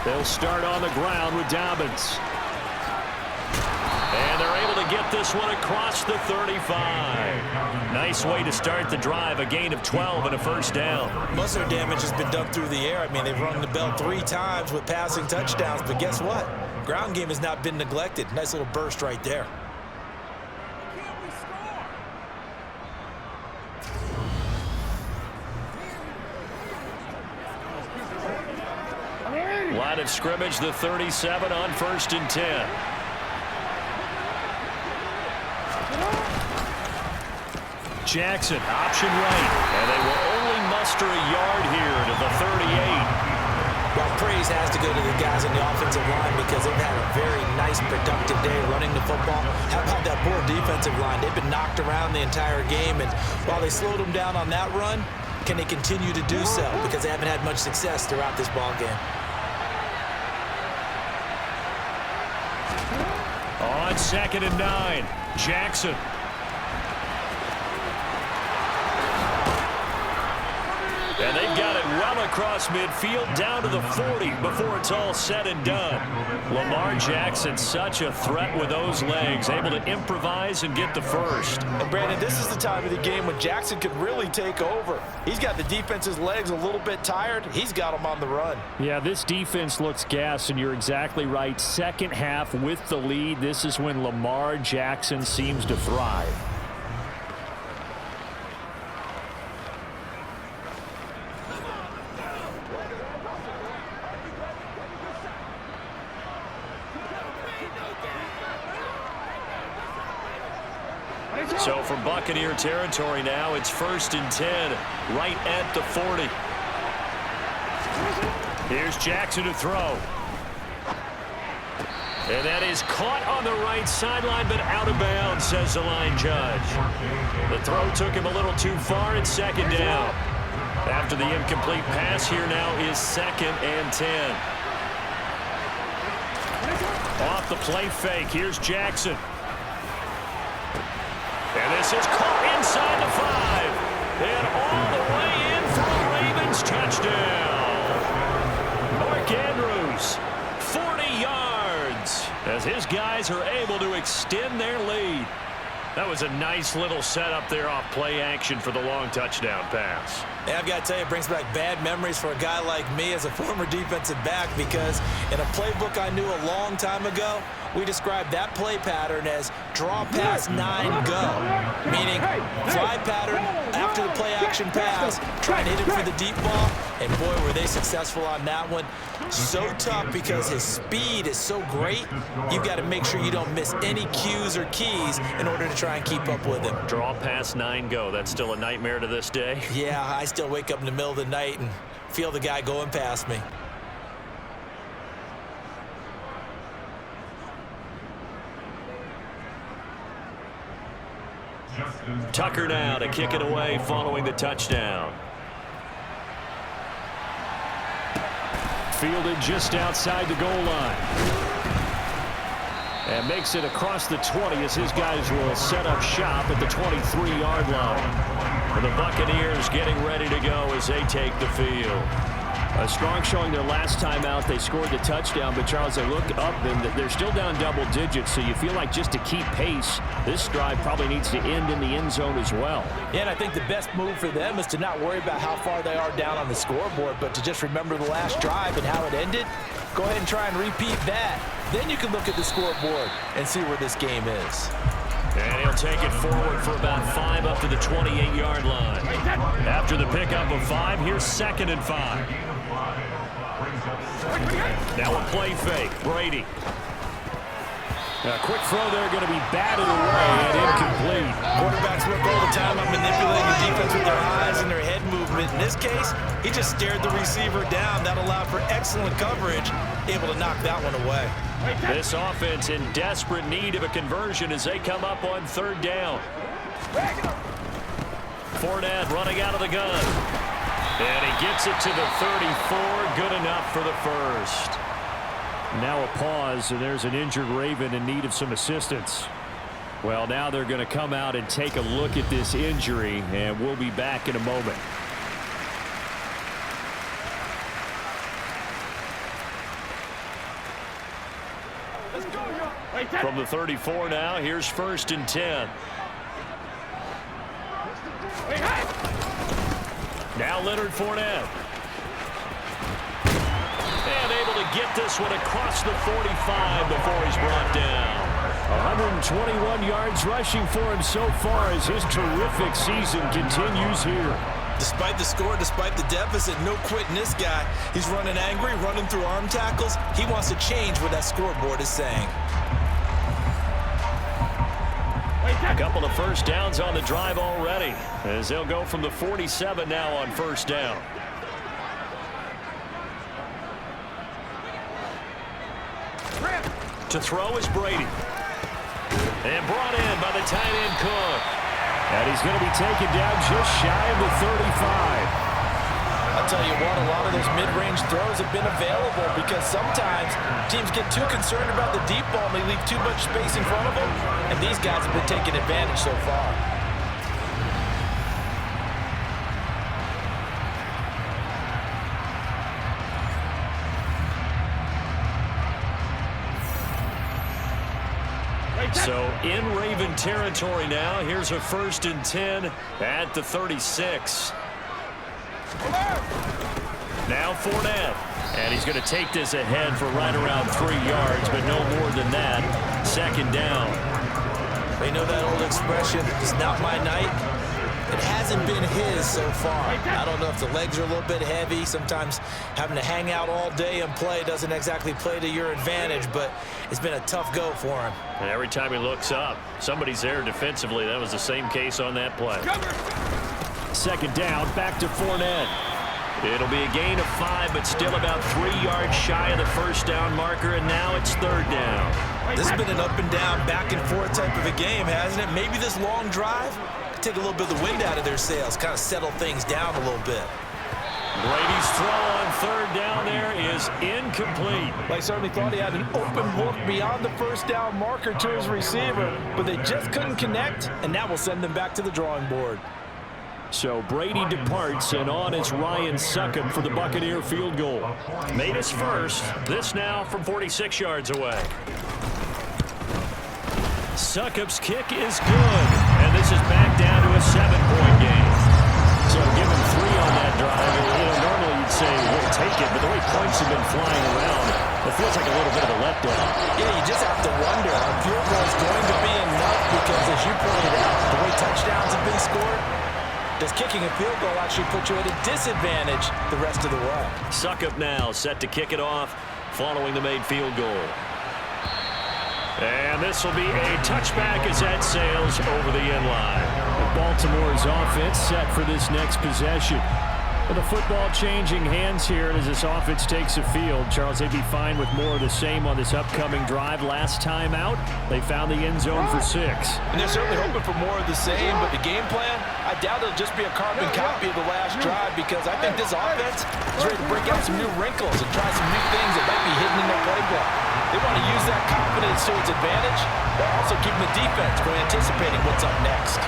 They'll start on the ground with Dobbins. And they're able to get this one across the 35. Nice way to start the drive, a gain of 12 and a 1st down. Most of their damage has been done through the air. I mean, they've rung the bell 3 times with passing touchdowns, but guess what? Ground game has not been neglected. Nice little burst right there. Line of scrimmage, the 37 on 1st and 10. Jackson, option right. And they will only muster a yard here to the 38. Well, praise has to go to the guys on the offensive line because they've had a very nice, productive day running the football. How about that poor defensive line? They've been knocked around the entire game, and while they slowed them down on that run, can they continue to do so? Because they haven't had much success throughout this ball game. On 2nd and 9, Jackson. And they've got it well Down across midfield, down to the 40 before it's all said and done. Lamar Jackson, such a threat with those legs, able to improvise and get the first. And Brandon, this is the time of the game when Jackson could really take over. He's got the defense's legs a little bit tired. He's got them on the run. Yeah, this defense looks gassed, and you're exactly right. Second half with the lead, this is when Lamar Jackson seems to thrive. So from Buccaneer territory now, it's 1st and 10, right at the 40. Here's Jackson to throw. And that is caught on the right sideline, but out of bounds, says the line judge. The throw took him a little too far, and 2nd down. After the incomplete pass, here now is 2nd and 10. Off the play fake, here's Jackson. And this is caught inside the 5. And all the way in for a Ravens touchdown. Mark Andrews, 40 yards, as his guys are able to extend their lead. That was a nice little setup there off play action for the long touchdown pass. Yeah, I've got to tell you, it brings back bad memories for a guy like me as a former defensive back, because in a playbook I knew a long time ago, we described that play pattern as draw pass 9 go, meaning fly pattern after the play action pass, try and hit it for the deep ball, and boy, were they successful on that one. So tough because his speed is so great, you've got to make sure you don't miss any cues or keys in order to try and keep up with him. Draw pass 9 go, that's still a nightmare to this day? Yeah, I still wake up in the middle of the night and feel the guy going past me. Tucker now to kick it away following the touchdown. Fielded just outside the goal line. And makes it across the 20 as his guys will set up shop at the 23-yard line. And the Buccaneers getting ready to go as they take the field. A strong showing their last time out. They scored the touchdown, but Charles, they look up and they're still down double digits, so you feel like just to keep pace, this drive probably needs to end in the end zone as well. Yeah, and I think the best move for them is to not worry about how far they are down on the scoreboard, but to just remember the last drive and how it ended. Go ahead and try and repeat that. Then you can look at the scoreboard and see where this game is. And he'll take it forward for about 5 up to the 28-yard line. After the pickup of 5, here's 2nd and 5. Now a play fake. Brady. A quick throw there, going to be batted away and incomplete. Quarterbacks work all the time on manipulating the defense with their eyes and their head movement. In this case, he just stared the receiver down. That allowed for excellent coverage, able to knock that one away. This offense in desperate need of a conversion as they come up on 3rd down. Fournette running out of the gun. And he gets it to the 34. Good enough for the first. Now a pause, and there's an injured Raven in need of some assistance. Well, now they're going to come out and take a look at this injury, and we'll be back in a moment. From the 34 now, here's 1st and 10. Now Leonard Fournette. And able to get this one across the 45 before he's brought down. 121 yards rushing for him so far as his terrific season continues here. Despite the score, despite the deficit, no quitting this guy. He's running angry, running through arm tackles. He wants to change what that scoreboard is saying. A couple of first downs on the drive already, as they'll go from the 47 now on 1st down. To throw is Brady. And brought in by the tight end Cook. And he's going to be taken down just shy of the 35. I'll tell you what, a lot of those mid-range throws have been available because sometimes teams get too concerned about the deep ball and they leave too much space in front of them, and these guys have been taking advantage so far. So in Raven territory now. Here's a 1st and 10 at the 36. Now Fournette. And he's going to take this ahead for right around 3 yards, but no more than that. 2nd down. They know that old expression, it's not my night. It hasn't been his so far. I don't know if the legs are a little bit heavy. Sometimes having to hang out all day and play doesn't exactly play to your advantage, but it's been a tough go for him. And every time he looks up, somebody's there defensively. That was the same case on that play. 2nd down, back to Fournette. It'll be a gain of 5, but still about 3 yards shy of the 1st down marker, and now it's 3rd down. This has been an up and down, back and forth type of a game, hasn't it? Maybe this long drive could take a little bit of the wind out of their sails, kind of settle things down a little bit. Brady's throw on 3rd down there is incomplete. They certainly thought he had an open look beyond the 1st down marker to his receiver, but they just couldn't connect, and that will send them back to the drawing board. So Brady departs, and on is Ryan Succop for the Buccaneer field goal. Made his first. This now from 46 yards away. Succop's kick is good, and this is back down to a 7-point game. So given 3 on that drive, normally you'd say we'll take it, but the way points have been flying around, it feels like a little bit of a letdown. Yeah, you just have to wonder, a field goal is going to be enough because, as you pointed out, the way touchdowns have been scored, does kicking a field goal actually put you at a disadvantage the rest of the way? Succop now set to kick it off following the made field goal. And this will be a touchback as that sails over the end line. Baltimore's offense set for this next possession. With the football changing hands here as this offense takes the field. Charles, they'd be fine with more of the same on this upcoming drive. Last time out, they found the end zone for 6. And they're certainly hoping for more of the same, but the game plan, I doubt it'll just be a carbon copy of the last drive, because I think this offense is ready to break out some new wrinkles and try some new things that might be hidden in their playbook. They want to use that confidence to its advantage, while also keeping the defense from anticipating what's up next.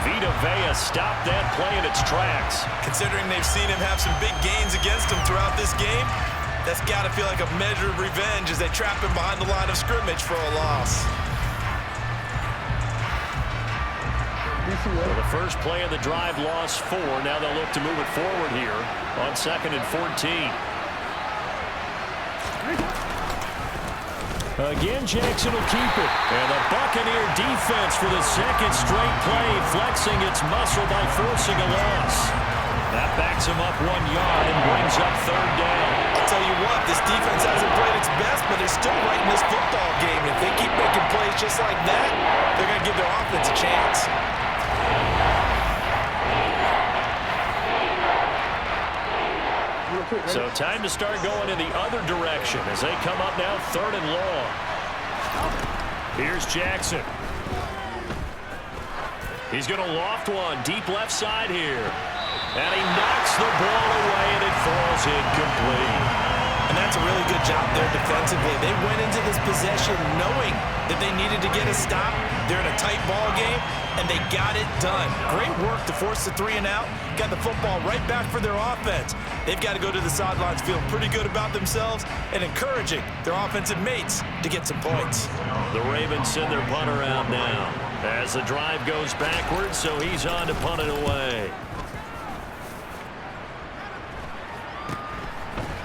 Vita Vea stopped that play in its tracks. Considering they've seen him have some big gains against him throughout this game, that's got to feel like a measure of revenge as they trap him behind the line of scrimmage for a loss. Well, the first play of the drive lost 4. Now they'll look to move it forward here on 2nd and 14. Again, Jackson will keep it. And the Buccaneer defense for the 2nd straight play, flexing its muscle by forcing a loss. That backs him up 1 yard and brings up 3rd down. I'll tell you what, this defense hasn't played its best, but they're still right in this football game. If they keep making plays just like that, they're going to give their offense a chance. So time to start going in the other direction as they come up now 3rd and long. Here's Jackson. He's going to loft one deep left side here. And he knocks the ball away and it falls incomplete. And that's a really good job there defensively. They went into this possession knowing that they needed to get a stop. They're in a tight ball game, and they got it done. Great work to force the 3 and out. Got the football right back for their offense. They've got to go to the sidelines feeling pretty good about themselves and encouraging their offensive mates to get some points. The Ravens send their punter out now as the drive goes backwards, so he's on to punt it away.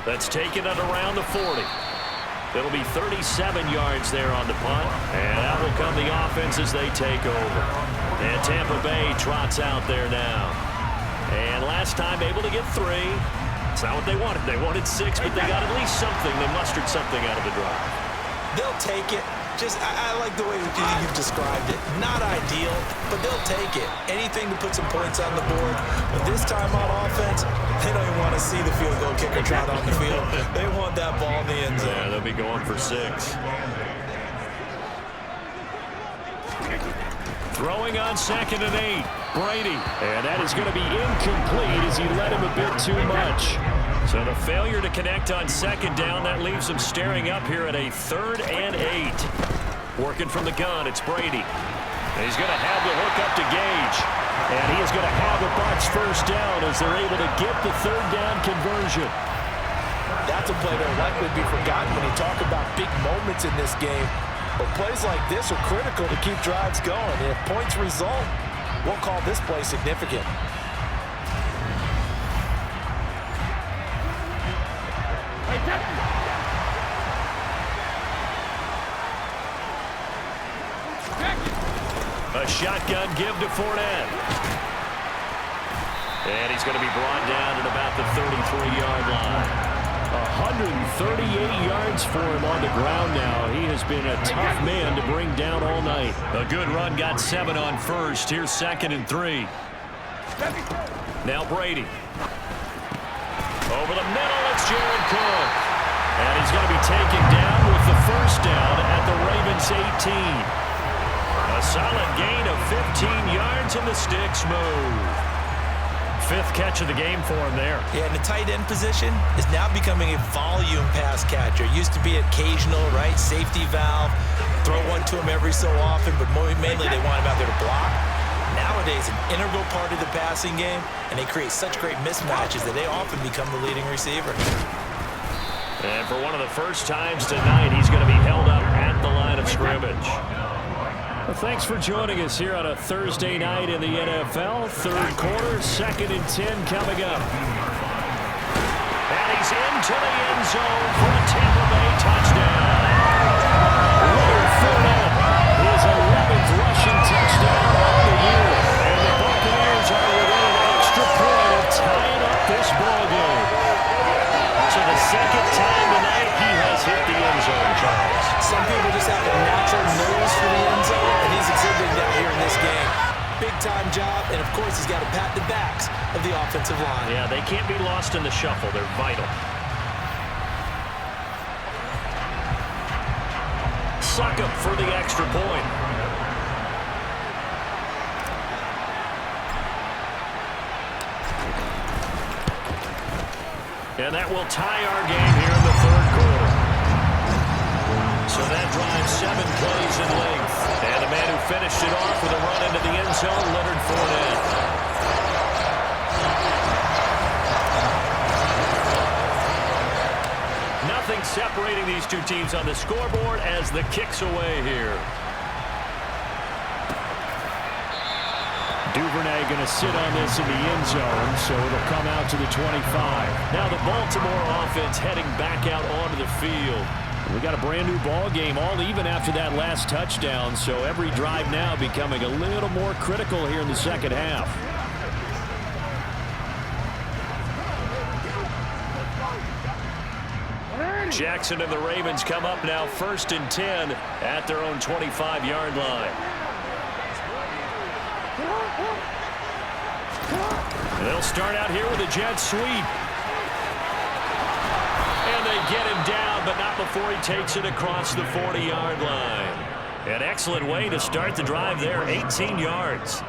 That's taken at around the 40. It'll be 37 yards there on the punt, and out will come the offense as they take over. And Tampa Bay trots out there now. And last time able to get 3. It's not what they wanted. They wanted 6, but they got at least something. They mustered something out of the drive. They'll take it. I like the way you've described it. Not ideal, but they'll take it. Anything to put some points on the board. But this time on offense, they don't even want to see the field goal kicker trot on the field. They want that ball in the end zone. Yeah, they'll be going for 6. Throwing on 2nd and 8. Brady. And that is going to be incomplete as he led him a bit too much. So the failure to connect on 2nd down, that leaves him staring up here at a 3rd and 8. Working from the gun, it's Brady. And he's going to have the hook up to Gage. And he is going to have a Bucs 1st down as they're able to get the 3rd down conversion. That's a play that will likely be forgotten when you talk about big moments in this game. Well, plays like this are critical to keep drives going. And if points result, we'll call this play significant. A shotgun give to Fournette. And he's going to be brought down at about the 33-yard line. 138 yards for him on the ground now. He has been a tough man to bring down all night. A good run, got 7 on first. Here's 2nd and 3. Now Brady. Over the middle, it's Jared Cook. And he's going to be taken down with the first down at the Ravens 18. A solid gain of 15 yards, and the sticks move. 5th catch of the game for him there. Yeah, and the tight end position is now becoming a volume pass catcher. Used to be occasional, right? Safety valve. Throw one to him every so often, but mainly they want him out there to block. Nowadays, an integral part of the passing game, and they create such great mismatches that they often become the leading receiver. And for one of the first times tonight, he's going to be held up at the line of scrimmage. Well, thanks for joining us here on a Thursday night in the NFL. 3rd quarter, 2nd and 10 coming up. And he's into the end zone for the Tampa Bay touchdown. Leonard Fournette, his 11th rushing touchdown of the year. And the Buccaneers are within an extra point of tying up this ballgame. So the 2nd time tonight he has hit the end zone, Charles. Some people just have a natural nose for the end zone, and he's exhibiting that here in this game. Big-time job, and of course he's got to pat the backs of the offensive line. Yeah, they can't be lost in the shuffle. They're vital. Suck up for the extra point. And that will tie our game here in the 3rd quarter. So that drives 7 plays in length. And the man who finished it off with a run into the end zone, Leonard Fournette. Nothing separating these two teams on the scoreboard as the kick's away here. Duvernay going to sit on this in the end zone, so it'll come out to the 25. Now the Baltimore offense heading back out onto the field. We got a brand new ball game, all even after that last touchdown, so every drive now becoming a little more critical here in the 2nd half. Jackson and the Ravens come up now 1st and 10 at their own 25-yard line. They'll start out here with a jet sweep. And they get him down, but not before he takes it across the 40-yard line. An excellent way to start the drive there, 18 yards.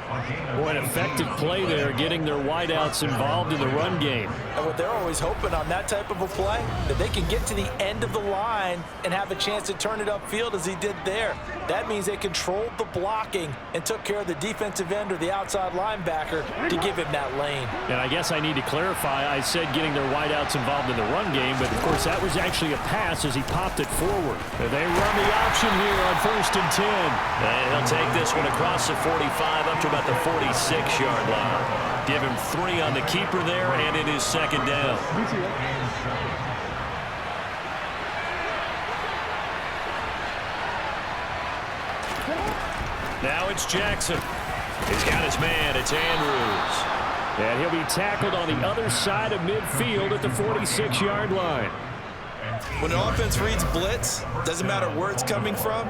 Boy, an effective play there, getting their wideouts involved in the run game. And what they're always hoping on that type of a play, that they can get to the end of the line and have a chance to turn it upfield as he did there. That means they controlled the blocking and took care of the defensive end or the outside linebacker to give him that lane. And I guess I need to clarify, I said getting their wideouts involved in the run game, but of course that was actually a pass as he popped it forward. They run the option here on 1st and 10. And he'll take this one across the 45 up to about the 46-yard line. Give him 3 on the keeper there, and it is 2nd down. Now it's Jackson. He's got his man. It's Andrews. And he'll be tackled on the other side of midfield at the 46-yard line. When an offense reads blitz, doesn't matter where it's coming from,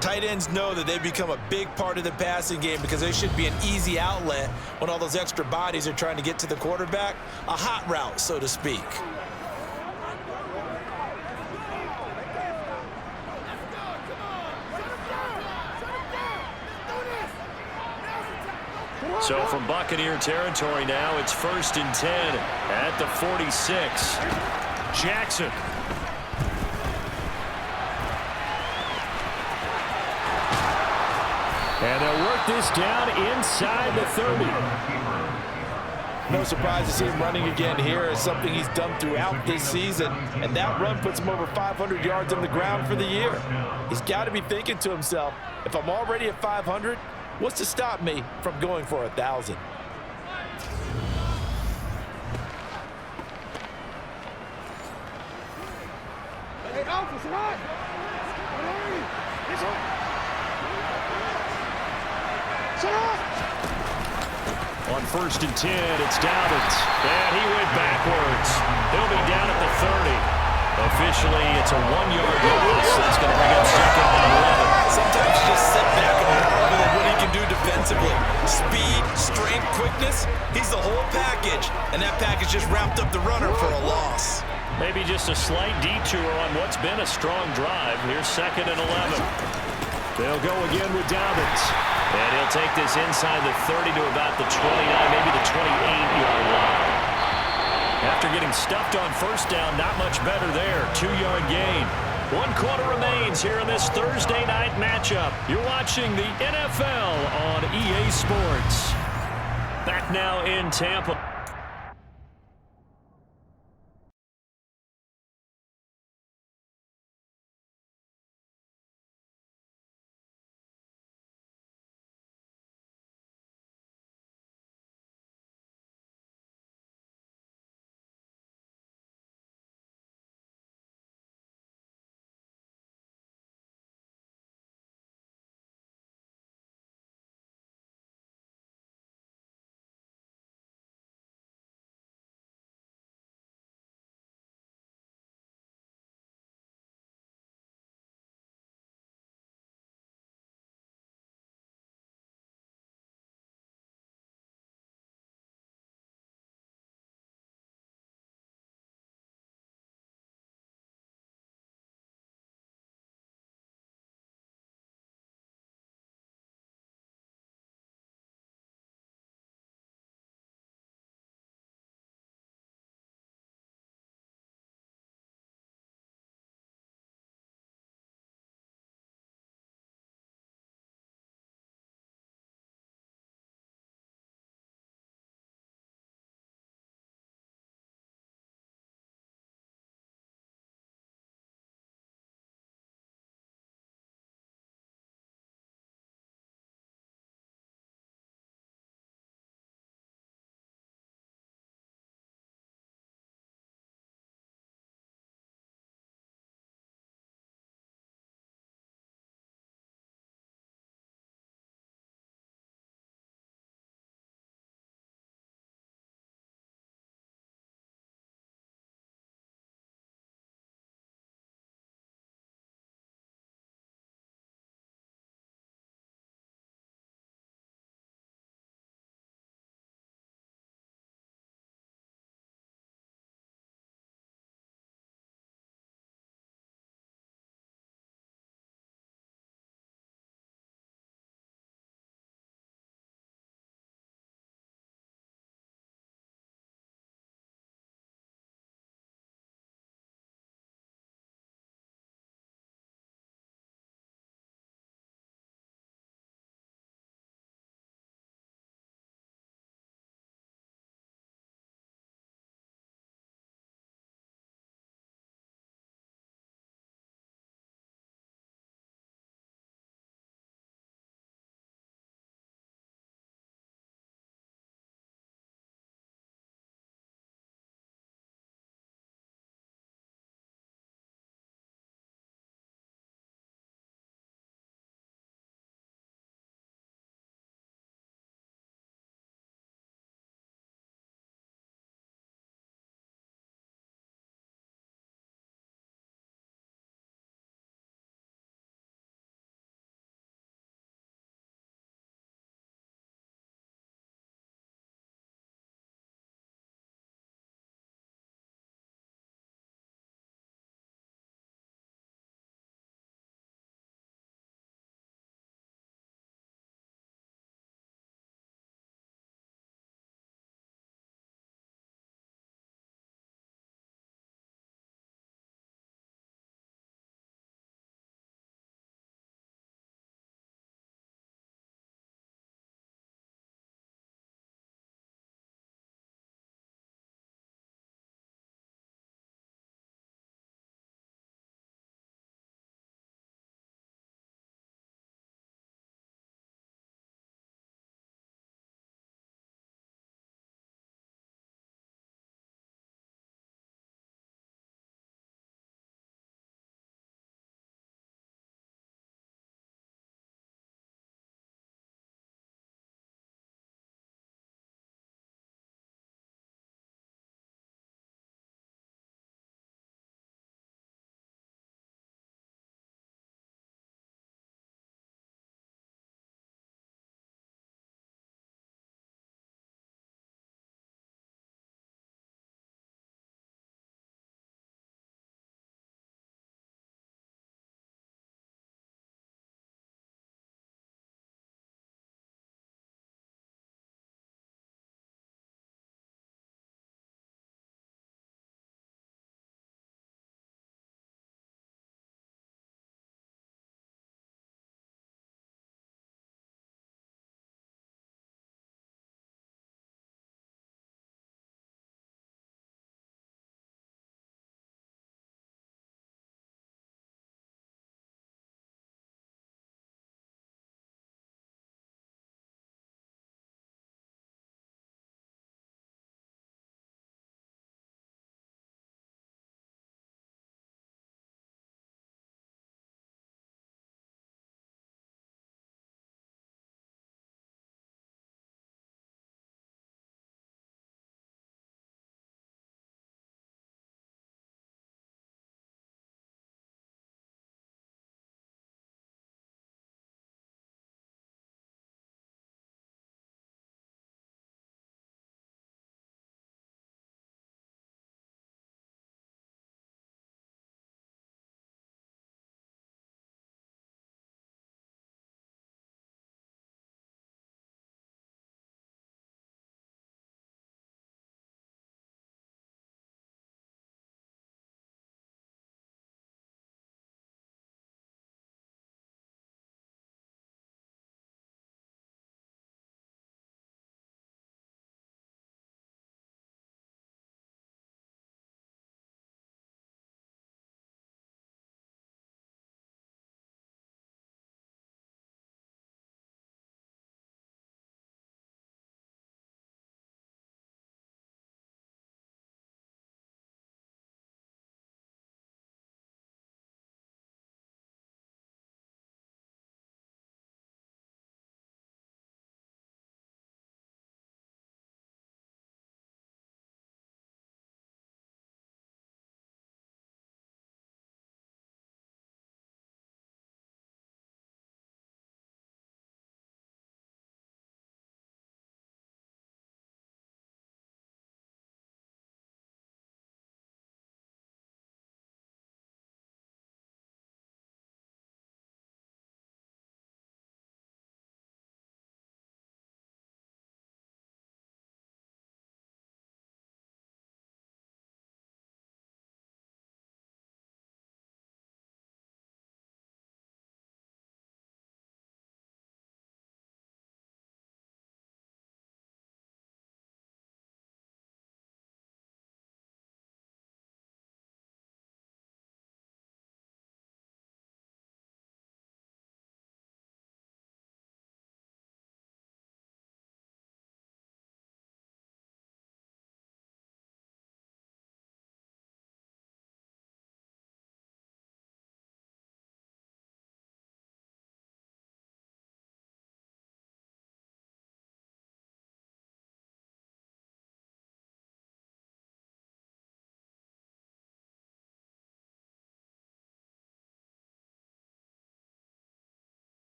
tight ends know that they become a big part of the passing game because they should be an easy outlet when all those extra bodies are trying to get to the quarterback. A hot route, so to speak. So from Buccaneer territory now, it's 1st and 10 at the 46. Jackson. And they'll work this down inside the 30. No surprise to see him running again here. It's something he's done throughout this season, and that run puts him over 500 yards on the ground for the year. He's got to be thinking to himself, if I'm already at 500, what's to stop me from going for 1,000? On 1st and 10, it's Dobbins. And he went backwards. He'll be down at the 30. Officially, it's a 1-yard loss. That's going to bring up 2nd and 11. Sometimes you just sit back and marvel at what he can do defensively. Speed, strength, quickness, he's the whole package. And that package just wrapped up the runner for a loss. Maybe just a slight detour on what's been a strong drive. Here's 2nd and 11. They'll go again with Dobbins. And he'll take this inside the 30 to about the 29, maybe the 28-yard line. After getting stuffed on 1st down, not much better there. 2-yard gain. 1 quarter remains here in this Thursday night matchup. You're watching the NFL on EA Sports. Back now in Tampa.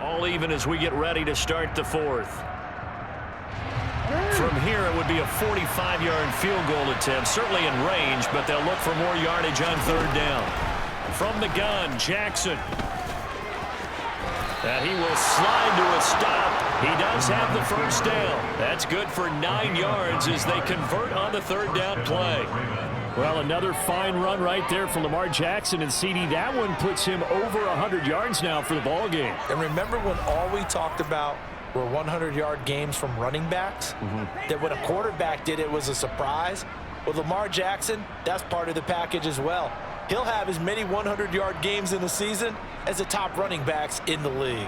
All even as we get ready to start the fourth. From here, it would be a 45-yard field goal attempt, certainly in range, but they'll look for more yardage on third down. From the gun, Jackson. And he will slide to a stop. He does have the first down. That's good for 9 yards as they convert on the third down play. Well, another fine run right there for Lamar Jackson and CD. That one puts him over 100 yards now for the ball game. And remember when all we talked about were 100-yard games from running backs? That when a quarterback did it was a surprise? With Lamar Jackson, that's part of the package as well. He'll have as many 100-yard games in the season as the top running backs in the league.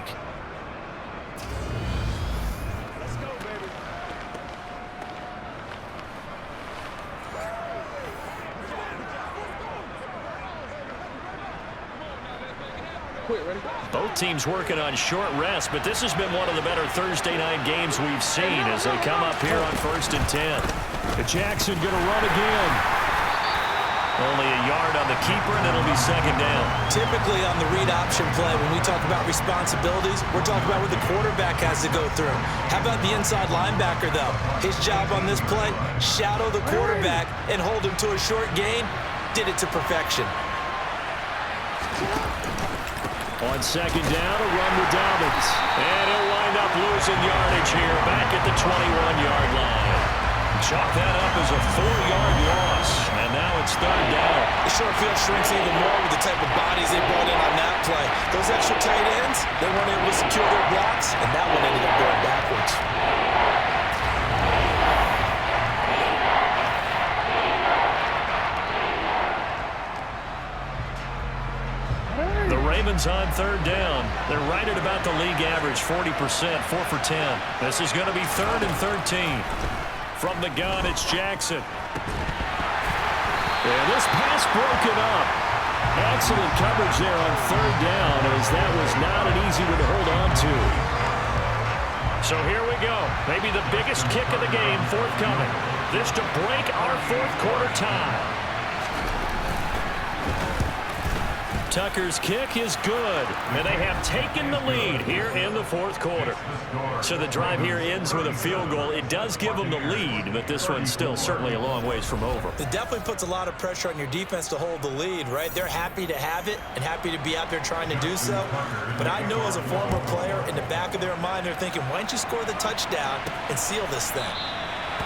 Both teams working on short rest, but this has been one of the better Thursday night games we've seen as they come up here on 1st and 10. Jackson going to run again. Only a yard on the keeper, and it'll be second down. Typically on the read option play, when we talk about responsibilities, we're talking about what the quarterback has to go through. How about the inside linebacker, though? His job on this play, shadow the quarterback and hold him to a short gain. Did it to perfection. On second down, a run with Dobbins. And he'll wind up losing yardage here back at the 21-yard line. Chalk that up as a 4-yard loss. And now it's third down. The short field shrinks even more with the type of bodies they brought in on that play. Those extra tight ends, they weren't able to secure their blocks, and that one ended up going backwards. The Ravens on third down. They're right at about the league average, 40%, 4 for 10. This is going to be 3rd and 13. From the gun, it's Jackson. And this pass broken up. Excellent coverage there on third down, as that was not an easy one to hold on to. So here we go. Maybe the biggest kick of the game forthcoming. This to break our fourth quarter tie. Tucker's kick is good, and they have taken the lead here in the fourth quarter. So the drive here ends with a field goal. It does give them the lead, but this one's still certainly a long ways from over. It definitely puts a lot of pressure on your defense to hold the lead, right? They're happy to have it and happy to be out there trying to do so. But I know as a former player, in the back of their mind, they're thinking, why don't you score the touchdown and seal this thing?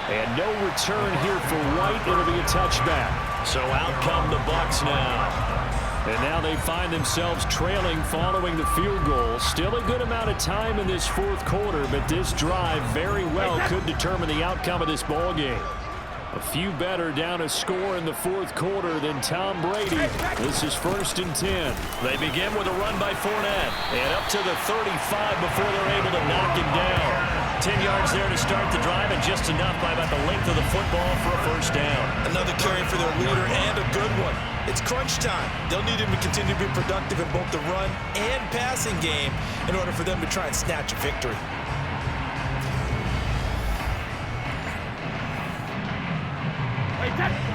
And no return here for White. It'll be a touchback. So out come the Bucs now. And now they find themselves trailing following the field goal. Still a good amount of time in this fourth quarter, but this drive very well could determine the outcome of this ball game. A few better down a score in the fourth quarter than Tom Brady. This is 1st and 10. They begin with a run by Fournette. And up to the 35 before they're able to knock him down. 10 yards there to start the drive, and just enough by about the length of the football for a first down. Another carry for their leader, and a good one. It's crunch time. They'll need him to continue to be productive in both the run and passing game in order for them to try and snatch a victory.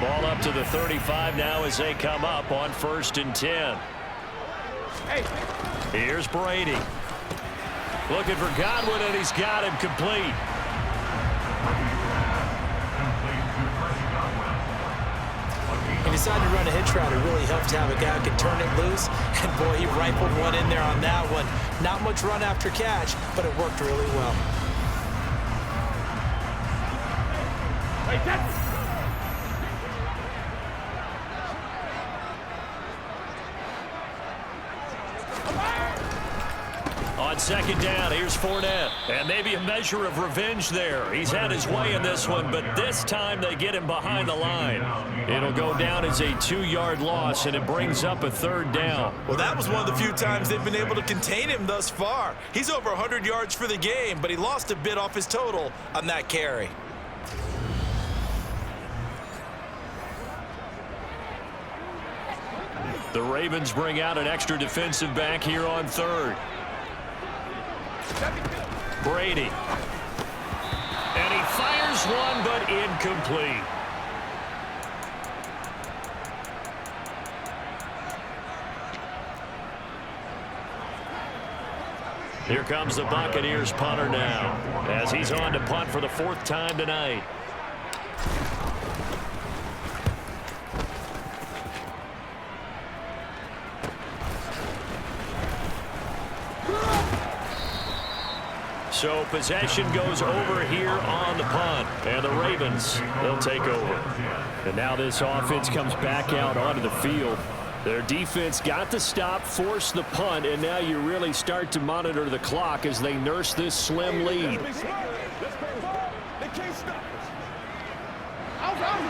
Ball up to the 35 now as they come up on 1st and 10. Here's Brady. Looking for Godwin, and he's got him complete. He decided to run a hitch route. It really helps to have a guy who can turn it loose. And, boy, he rifled one in there on that one. Not much run after catch, but it worked really well. On second down, here's Fournette. And maybe a measure of revenge there. He's had his way in this one, but this time they get him behind the line. It'll go down as a 2-yard loss, and it brings up a third down. Well, that was one of the few times they've been able to contain him thus far. He's over 100 yards for the game, but he lost a bit off his total on that carry. The Ravens bring out an extra defensive back here on third. Brady. And he fires one, but incomplete. Here comes the Buccaneers punter now, as he's on to punt for the 4th time tonight. So possession goes over here on the punt. And the Ravens, they'll take over. And now this offense comes back out onto the field. Their defense got the stop, forced the punt, and now you really start to monitor the clock as they nurse this slim lead.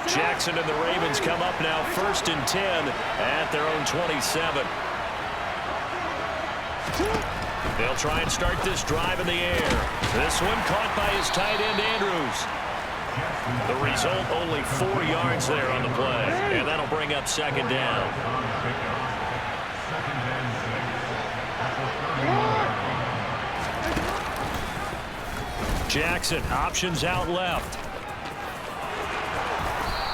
Jackson and the Ravens come up now 1st and 10 at their own 27. They'll try and start this drive in the air. This one caught by his tight end, Andrews. The result, only 4 yards there on the play. And that'll bring up 2nd down. Jackson, options out left.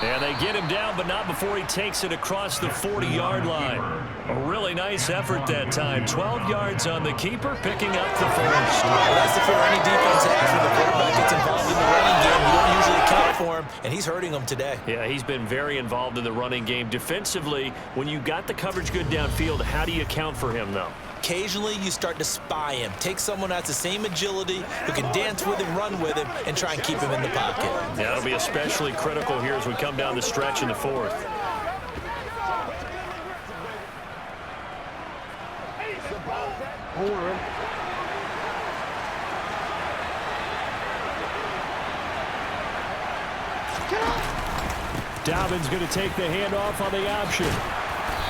And they get him down, but not before he takes it across the 40-yard line. A really nice effort that time. 12 yards on the keeper, picking up the 1st. Well, that's the fear any defense has when the quarterback gets involved in the running game. You don't usually account for him, and he's hurting them today. Yeah, he's been very involved in the running game. Defensively, when you got the coverage good downfield, how do you account for him, though? Occasionally, you start to spy him. Take someone who has the same agility, who can dance with him, run with him, and try and keep him in the pocket. Yeah, that'll be especially critical here as we come down the stretch in the 4th. Dobbins going to take the handoff on the option.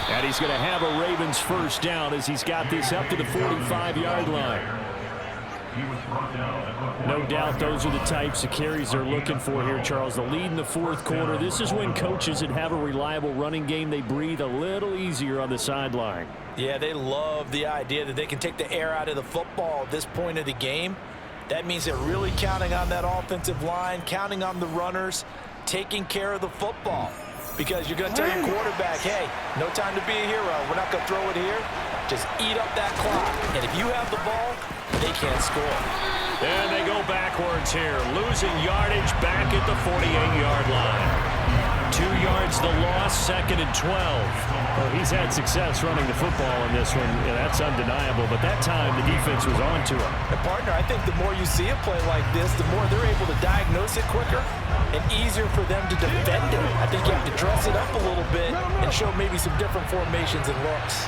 And he's going to have a Ravens 1st down as he's got this up to the 45-yard line. No doubt those are the types of carries they're looking for here, Charles. The lead in the 4th quarter. This is when coaches that have a reliable running game, they breathe a little easier on the sideline. Yeah, they love the idea that they can take the air out of the football at this point of the game. That means they're really counting on that offensive line, counting on the runners, taking care of the football. Because you're going to tell your quarterback, hey, no time to be a hero. We're not going to throw it here. Just eat up that clock. And if you have the ball, they can't score. And they go backwards here, losing yardage back at the 48-yard line. 2 yards the loss, 2nd and 12. Well, he's had success running the football in this one. Yeah, that's undeniable. But that time, the defense was on to him. And partner, I think the more you see a play like this, the more they're able to diagnose it quicker and easier for them to defend it. I think you have to dress it up a little bit and show maybe some different formations and looks.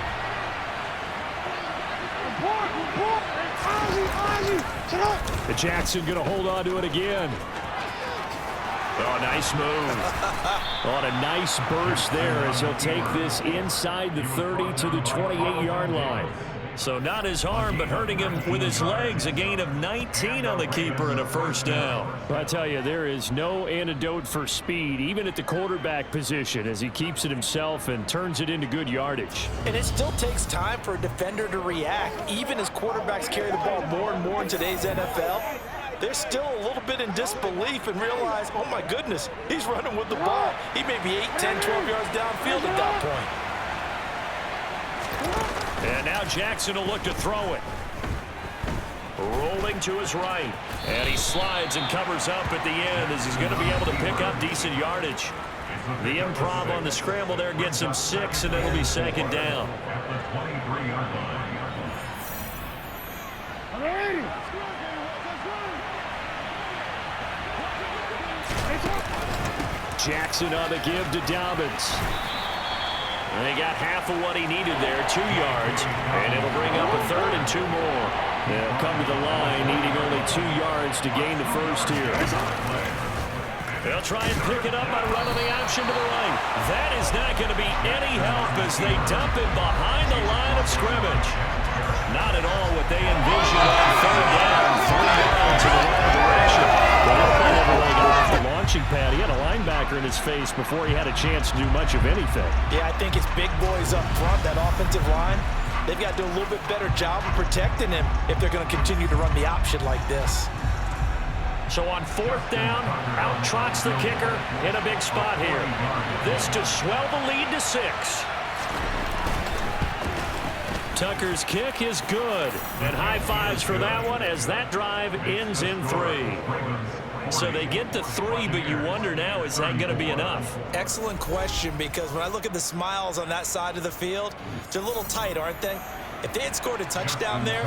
The Jackson going to hold on to it again. Oh, nice move. On a nice burst there as he'll take this inside the 30 to the 28-yard line. So not his arm, but hurting him with his legs. A gain of 19 on the keeper and a 1st down. Well, I tell you, there is no antidote for speed, even at the quarterback position, as he keeps it himself and turns it into good yardage. And it still takes time for a defender to react. Even as quarterbacks carry the ball more and more in today's NFL, they're still a little bit in disbelief and realize, oh my goodness, he's running with the ball. He may be 8, 10, 12 yards downfield at that point. And now Jackson will look to throw it. Rolling to his right. And he slides and covers up at the end as he's going to be able to pick up decent yardage. The improv on the scramble there gets him 6, and it'll be 2nd down. Jackson on the give to Dobbins. And they got half of what he needed there, 2 yards, and it'll bring up a 3rd and 2 more. They'll come to the line, needing only 2 yards to gain the 1st here. They'll try and pick it up by running the option to the right. That is not going to be any help as they dump it behind the line of scrimmage. Not at all what they envisioned on 3rd down, 3 yards in the wrong direction. Well, never really got off the launching pad. He had a linebacker in his face before he had a chance to do much of anything. Yeah, I think it's big boys up front, that offensive line. They've got to do a little bit better job of protecting him if they're going to continue to run the option like this. So on 4th down, out trots the kicker in a big spot here. This to swell the lead to 6. Tucker's kick is good. And high fives for that one as that drive ends in 3. So they get the 3, but you wonder now, is that going to be enough? Excellent question, because when I look at the smiles on that side of the field, they're a little tight, aren't they? If they had scored a touchdown there,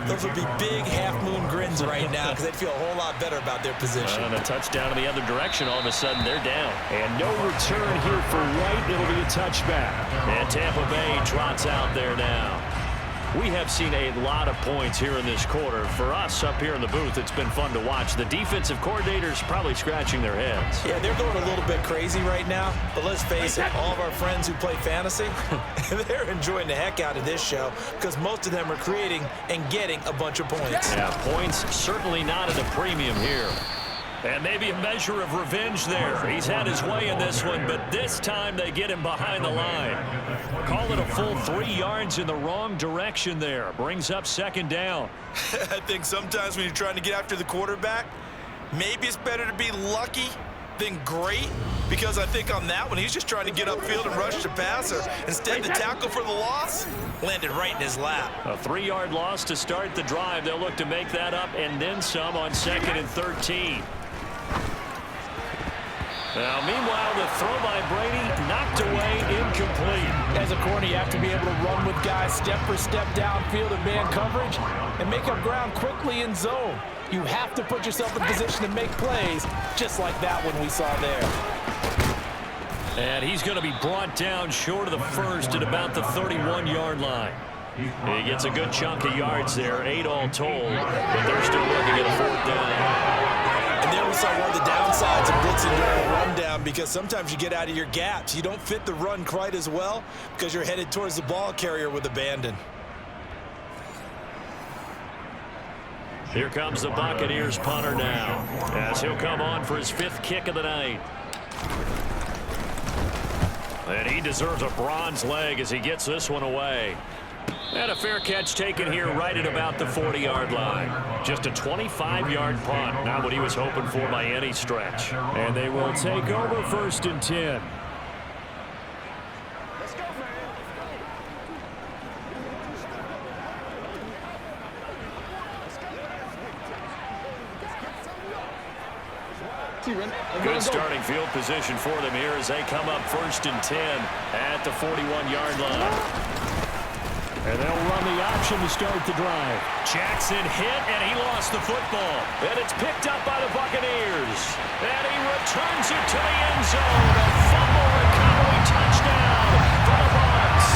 those would be big half-moon grins right now because they'd feel a whole lot better about their position. And a touchdown in the other direction, all of a sudden they're down. And no return here for White. It'll be a touchback. And Tampa Bay trots out there now. We have seen a lot of points here in this quarter. For us up here in the booth, it's been fun to watch. The defensive coordinators probably scratching their heads. Yeah, they're going a little bit crazy right now. But let's face it, all of our friends who play fantasy, they're enjoying the heck out of this show because most of them are creating and getting a bunch of points. Yeah, points certainly not at a premium here. And maybe a measure of revenge there. He's had his way in this one, but this time they get him behind the line. Call it a full 3 yards in the wrong direction there. Brings up 2nd down. I think sometimes when you're trying to get after the quarterback, maybe it's better to be lucky than great, because I think on that one, he's just trying to get upfield and rush the passer. Instead, the tackle for the loss landed right in his lap. A 3-yard loss to start the drive. They'll look to make that up and then some on 2nd and 13. Now, meanwhile, the throw by Brady knocked away, incomplete. As a corner, you have to be able to run with guys step for step downfield in man coverage and make up ground quickly in zone. You have to put yourself in position to make plays, just like that one we saw there. And he's going to be brought down short of the first at about the 31-yard line. He gets a good chunk of yards there, 8 all told, but they're still looking at a 4th down. And there we saw one of the downsides of blitzing during a rundown, because sometimes you get out of your gaps. You don't fit the run quite as well because you're headed towards the ball carrier with abandon. Here comes the Buccaneers punter now, as he'll come on for his 5th kick of the night. And he deserves a bronze leg as he gets this one away. And a fair catch taken here right at about the 40-yard line. Just a 25-yard punt, not what he was hoping for by any stretch. And they will take over 1st and 10. Good starting field position for them here as they come up 1st and 10 at the 41-yard line. And they'll run the option to start the drive. Jackson hit, and he lost the football. And it's picked up by the Buccaneers. And he returns it to the end zone. A fumble recovery touchdown for the Bucs.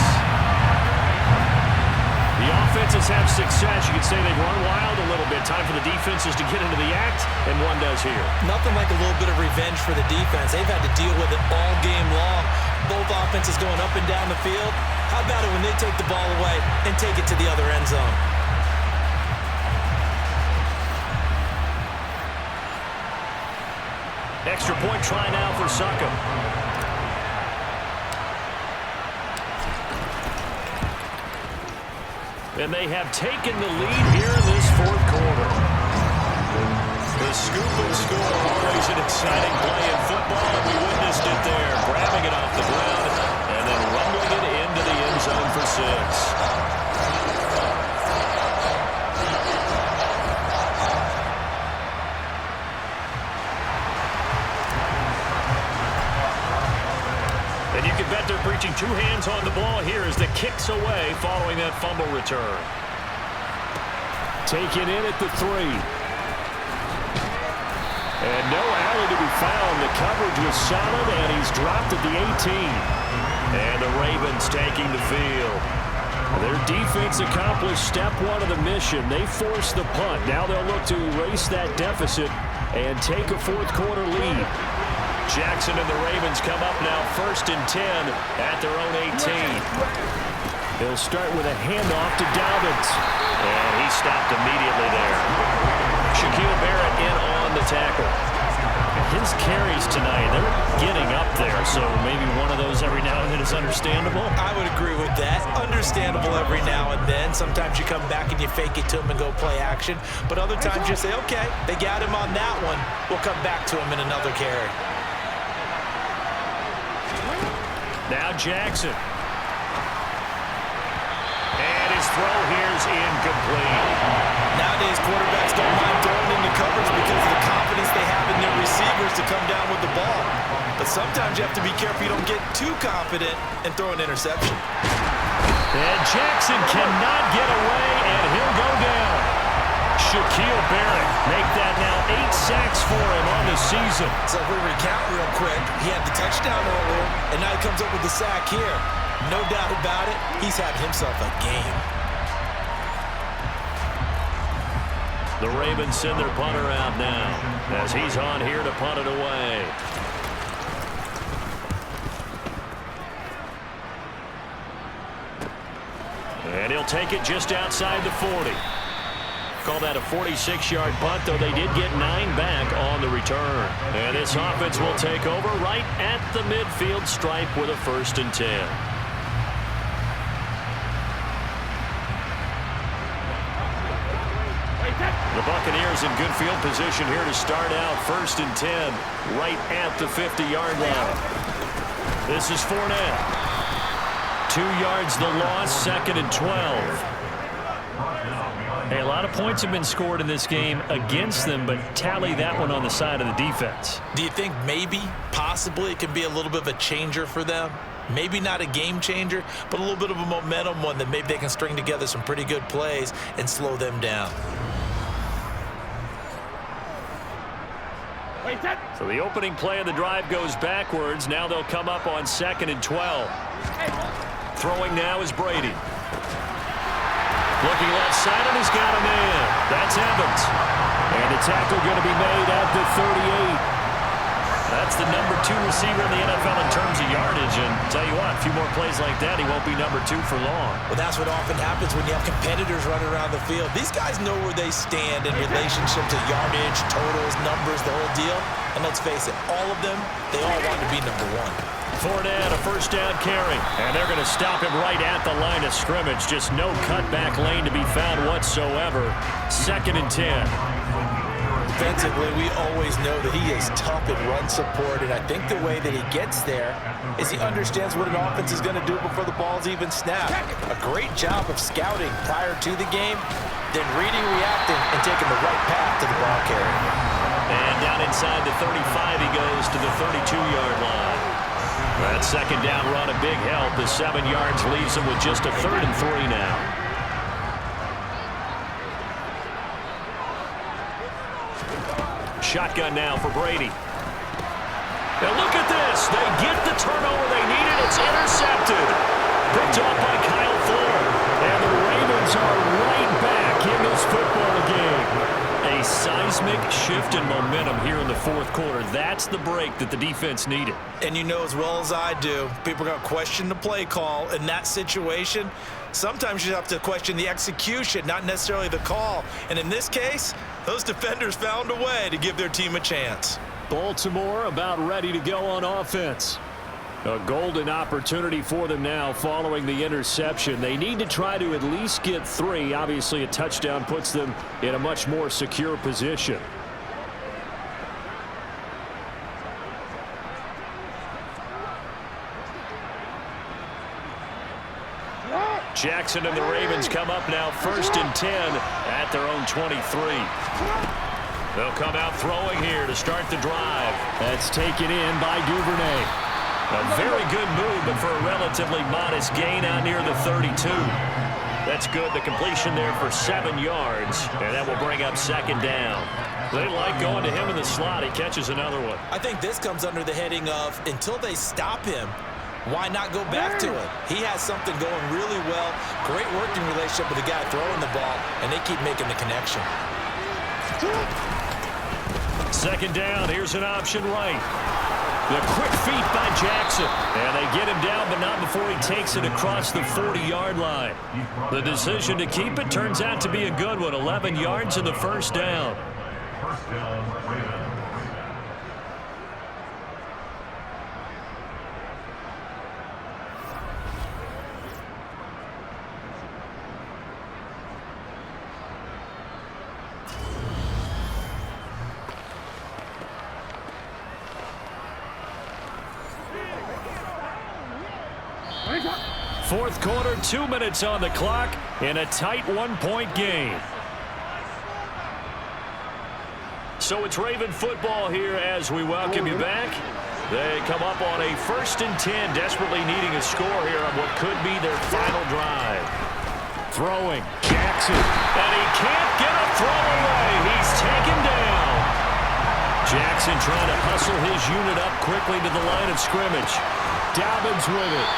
The offenses have success. You could say they've run wild a little bit. Time for the defenses to get into the act, and one does here. Nothing like a little bit of revenge for the defense. They've had to deal with it all game long. Both offenses going up and down the field. How about it when they take the ball away and take it to the other end zone? Extra point try now for Suckham. And they have taken the lead here in this 4th quarter. The scoop and score, always an exciting play in football, and we witnessed it there. Grabbing it off the ground and then rumbling it into the end zone for 6. And you can bet they're preaching 2 hands on the ball here as the kick's away following that fumble return. Taken in at the 3. And no alley to be found. The coverage was solid, and he's dropped at the 18. And the Ravens taking the field. Their defense accomplished step 1 of the mission. They forced the punt. Now they'll look to erase that deficit and take a 4th quarter lead. Jackson and the Ravens come up now 1st and 10 at their own 18. They'll start with a handoff to Dobbins. And he stopped immediately there. Shaquille Barrett in on the tackle. His carries tonight, they're getting up there, so maybe one of those every now and then is understandable. I would agree with that. Understandable every now and then. Sometimes you come back and you fake it to him and go play action. But other times you say, okay, they got him on that one. We'll come back to him in another carry. Now Jackson. And his throw here's incomplete. Nowadays, quarterbacks don't mind throwing into coverage because of the confidence they have in their receivers to come down with the ball. But sometimes you have to be careful you don't get too confident and throw an interception. And Jackson cannot get away, and he'll go down. Shaquille Barrett make that now 8 sacks for him on the season. So if we recount real quick, he had the touchdown earlier, and now he comes up with the sack here. No doubt about it, he's had himself a game. The Ravens send their punter out now as he's on here to punt it away. And he'll take it just outside the 40. Call that a 46-yard punt, though they did get 9 back on the return. And this offense will take over right at the midfield stripe with a 1st and 10. The Buccaneers in good field position here to start out 1st and 10 right at the 50-yard line. This is Fournette. 2 yards the loss, 2nd and 12. Hey, a lot of points have been scored in this game against them, but tally that one on the side of the defense. Do you think maybe, possibly, it can be a little bit of a changer for them? Maybe not a game changer, but a little bit of a momentum one that maybe they can string together some pretty good plays and slow them down. So the opening play of the drive goes backwards. Now they'll come up on 2nd and 12. Throwing now is Brady. Looking left side, and he's got a man. That's Evans. And the tackle going to be made at the 38. That's the number 2 receiver in the NFL in terms of yardage. And tell you what, a few more plays like that, he won't be number 2 for long. Well, that's what often happens when you have competitors running around the field. These guys know where they stand in relationship to yardage, totals, numbers, the whole deal. And let's face it, all of them, they all want to be number 1. Fournette, a 1st down carry. And they're going to stop him right at the line of scrimmage. Just no cutback lane to be found whatsoever. 2nd and 10. Defensively, we always know that he is tough in run support, and I think the way that he gets there is he understands what an offense is going to do before the ball's even snapped. A great job of scouting prior to the game, then reading, reacting, and taking the right path to the ball carrier. And down inside the 35, he goes to the 32-yard line. That 2nd down run, a big help. The 7 yards leaves him with just a 3rd and 3 now. Shotgun now for Brady. Now look at this. They get the turnover they needed. It's intercepted. Picked off by Kyle Fuller. And the Ravens are right back in this football game. A seismic shift in momentum here in the 4th quarter. That's the break that the defense needed. And you know as well as I do, people are going to question the play call in that situation. Sometimes you have to question the execution, not necessarily the call. And in this case, those defenders found a way to give their team a chance. Baltimore about ready to go on offense. A golden opportunity for them now following the interception. They need to try to at least get 3. Obviously, a touchdown puts them in a much more secure position. Jackson and the Ravens come up now 1st and 10 at their own 23. They'll come out throwing here to start the drive. That's taken in by Duvernay. A very good move, but for a relatively modest gain out near the 32. That's good. The completion there for 7 yards, and that will bring up 2nd down. They like going to him in the slot. He catches another one. I think this comes under the heading of until they stop him, why not go back to it? He has something going really well. Great working relationship with the guy throwing the ball, and they keep making the connection. 2nd down. Here's an option right. The quick feet by Jackson. And they get him down, but not before he takes it across the 40-yard line. The decision to keep it turns out to be a good one. 11 yards in the 1st down. Fourth quarter, 2 minutes on the clock in a tight one-point game. So it's Raven football here as we welcome you back. They come up on a 1st and 10, desperately needing a score here on what could be their final drive. Throwing, Jackson, and he can't get a throw away. He's taken down. Jackson trying to hustle his unit up quickly to the line of scrimmage. Dobbins with it.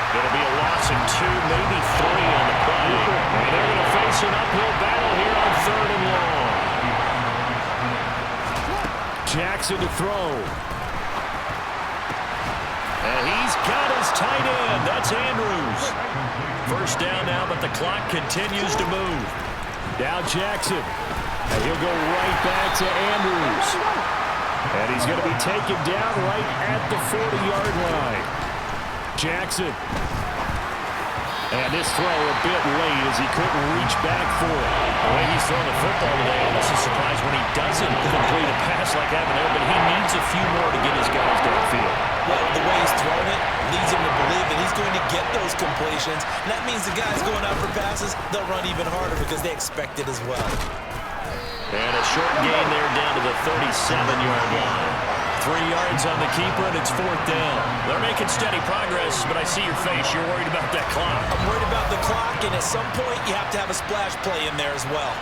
It'll be a loss of 2, maybe 3 on the play. And they're going to face an uphill battle here on 3rd and long. Jackson to throw. And he's got his tight end. That's Andrews. First down now, but the clock continues to move. Now Jackson. And he'll go right back to Andrews. And he's going to be taken down right at the 40-yard line. Jackson. And this throw a bit late as he couldn't reach back for it. The way he's throwing the football today, almost a surprise when he doesn't complete a pass like that there, but he needs a few more to get his guys downfield. Well, the way he's throwing it leads him to believe that he's going to get those completions. And that means the guys going out for passes, they'll run even harder because they expect it as well. And a short gain there down to the 37-yard line. 3 yards on the keeper, and it's 4th down. They're making steady progress, but I see your face. You're worried about that clock. I'm worried about the clock, and at some point, you have to have a splash play in there as well.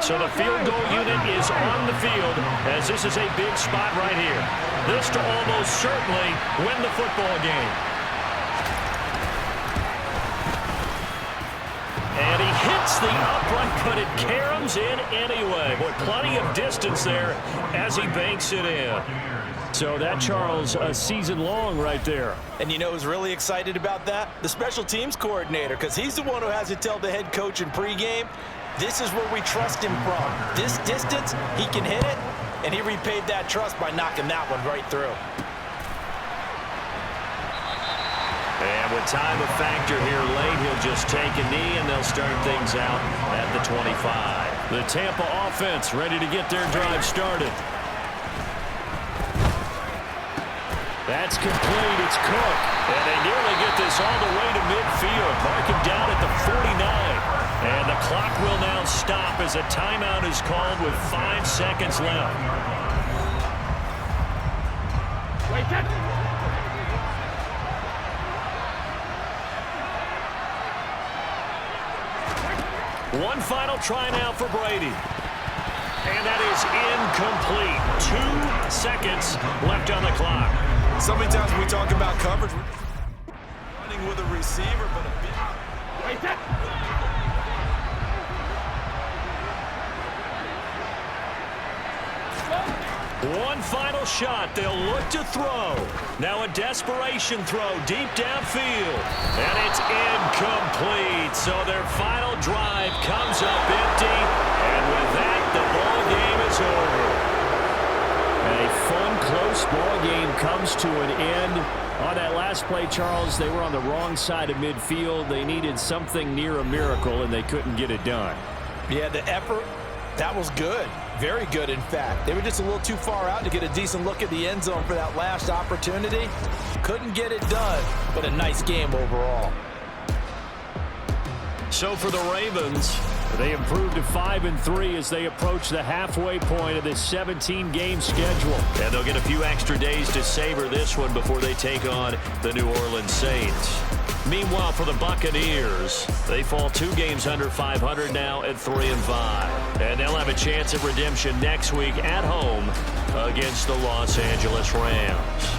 So the field goal unit is on the field, as this is a big spot right here. This to almost certainly win the football game. And he hits the upright, but it caroms in anyway. Boy, plenty of distance there as he banks it in. So that, Charles, a season long right there. And you know who's really excited about that? The special teams coordinator, because he's the one who has to tell the head coach in pregame, this is where we trust him from. This distance, he can hit it, and he repaid that trust by knocking that one right through. And with time a factor here late, he'll just take a knee, and they'll start things out at the 25. The Tampa offense ready to get their drive started. That's complete. It's Cook. And they nearly get this all the way to midfield. Mark him down at the 49. And the clock will now stop as a timeout is called with 5 seconds left. Wait, One final try now for Brady. And that is incomplete. 2 seconds left on the clock. So many times when we talk about coverage, running with a receiver, but a big... wait, that. One final shot. They'll look to throw. Now a desperation throw deep downfield. And it's incomplete. So their final drive comes up empty. And with that, the ball game is over. A fun, close ball game comes to an end. On that last play, Charles, they were on the wrong side of midfield. They needed something near a miracle, and they couldn't get it done. Yeah, the effort, that was good. Very good, in fact. They were just a little too far out to get a decent look at the end zone for that last opportunity. Couldn't get it done, but a nice game overall. So for the Ravens, they improved to 5-3 as they approach the halfway point of this 17-game schedule. And they'll get a few extra days to savor this one before they take on the New Orleans Saints. Meanwhile, for the Buccaneers, they fall 2 games under 500 now at 3-5. And they'll have a chance at redemption next week at home against the Los Angeles Rams.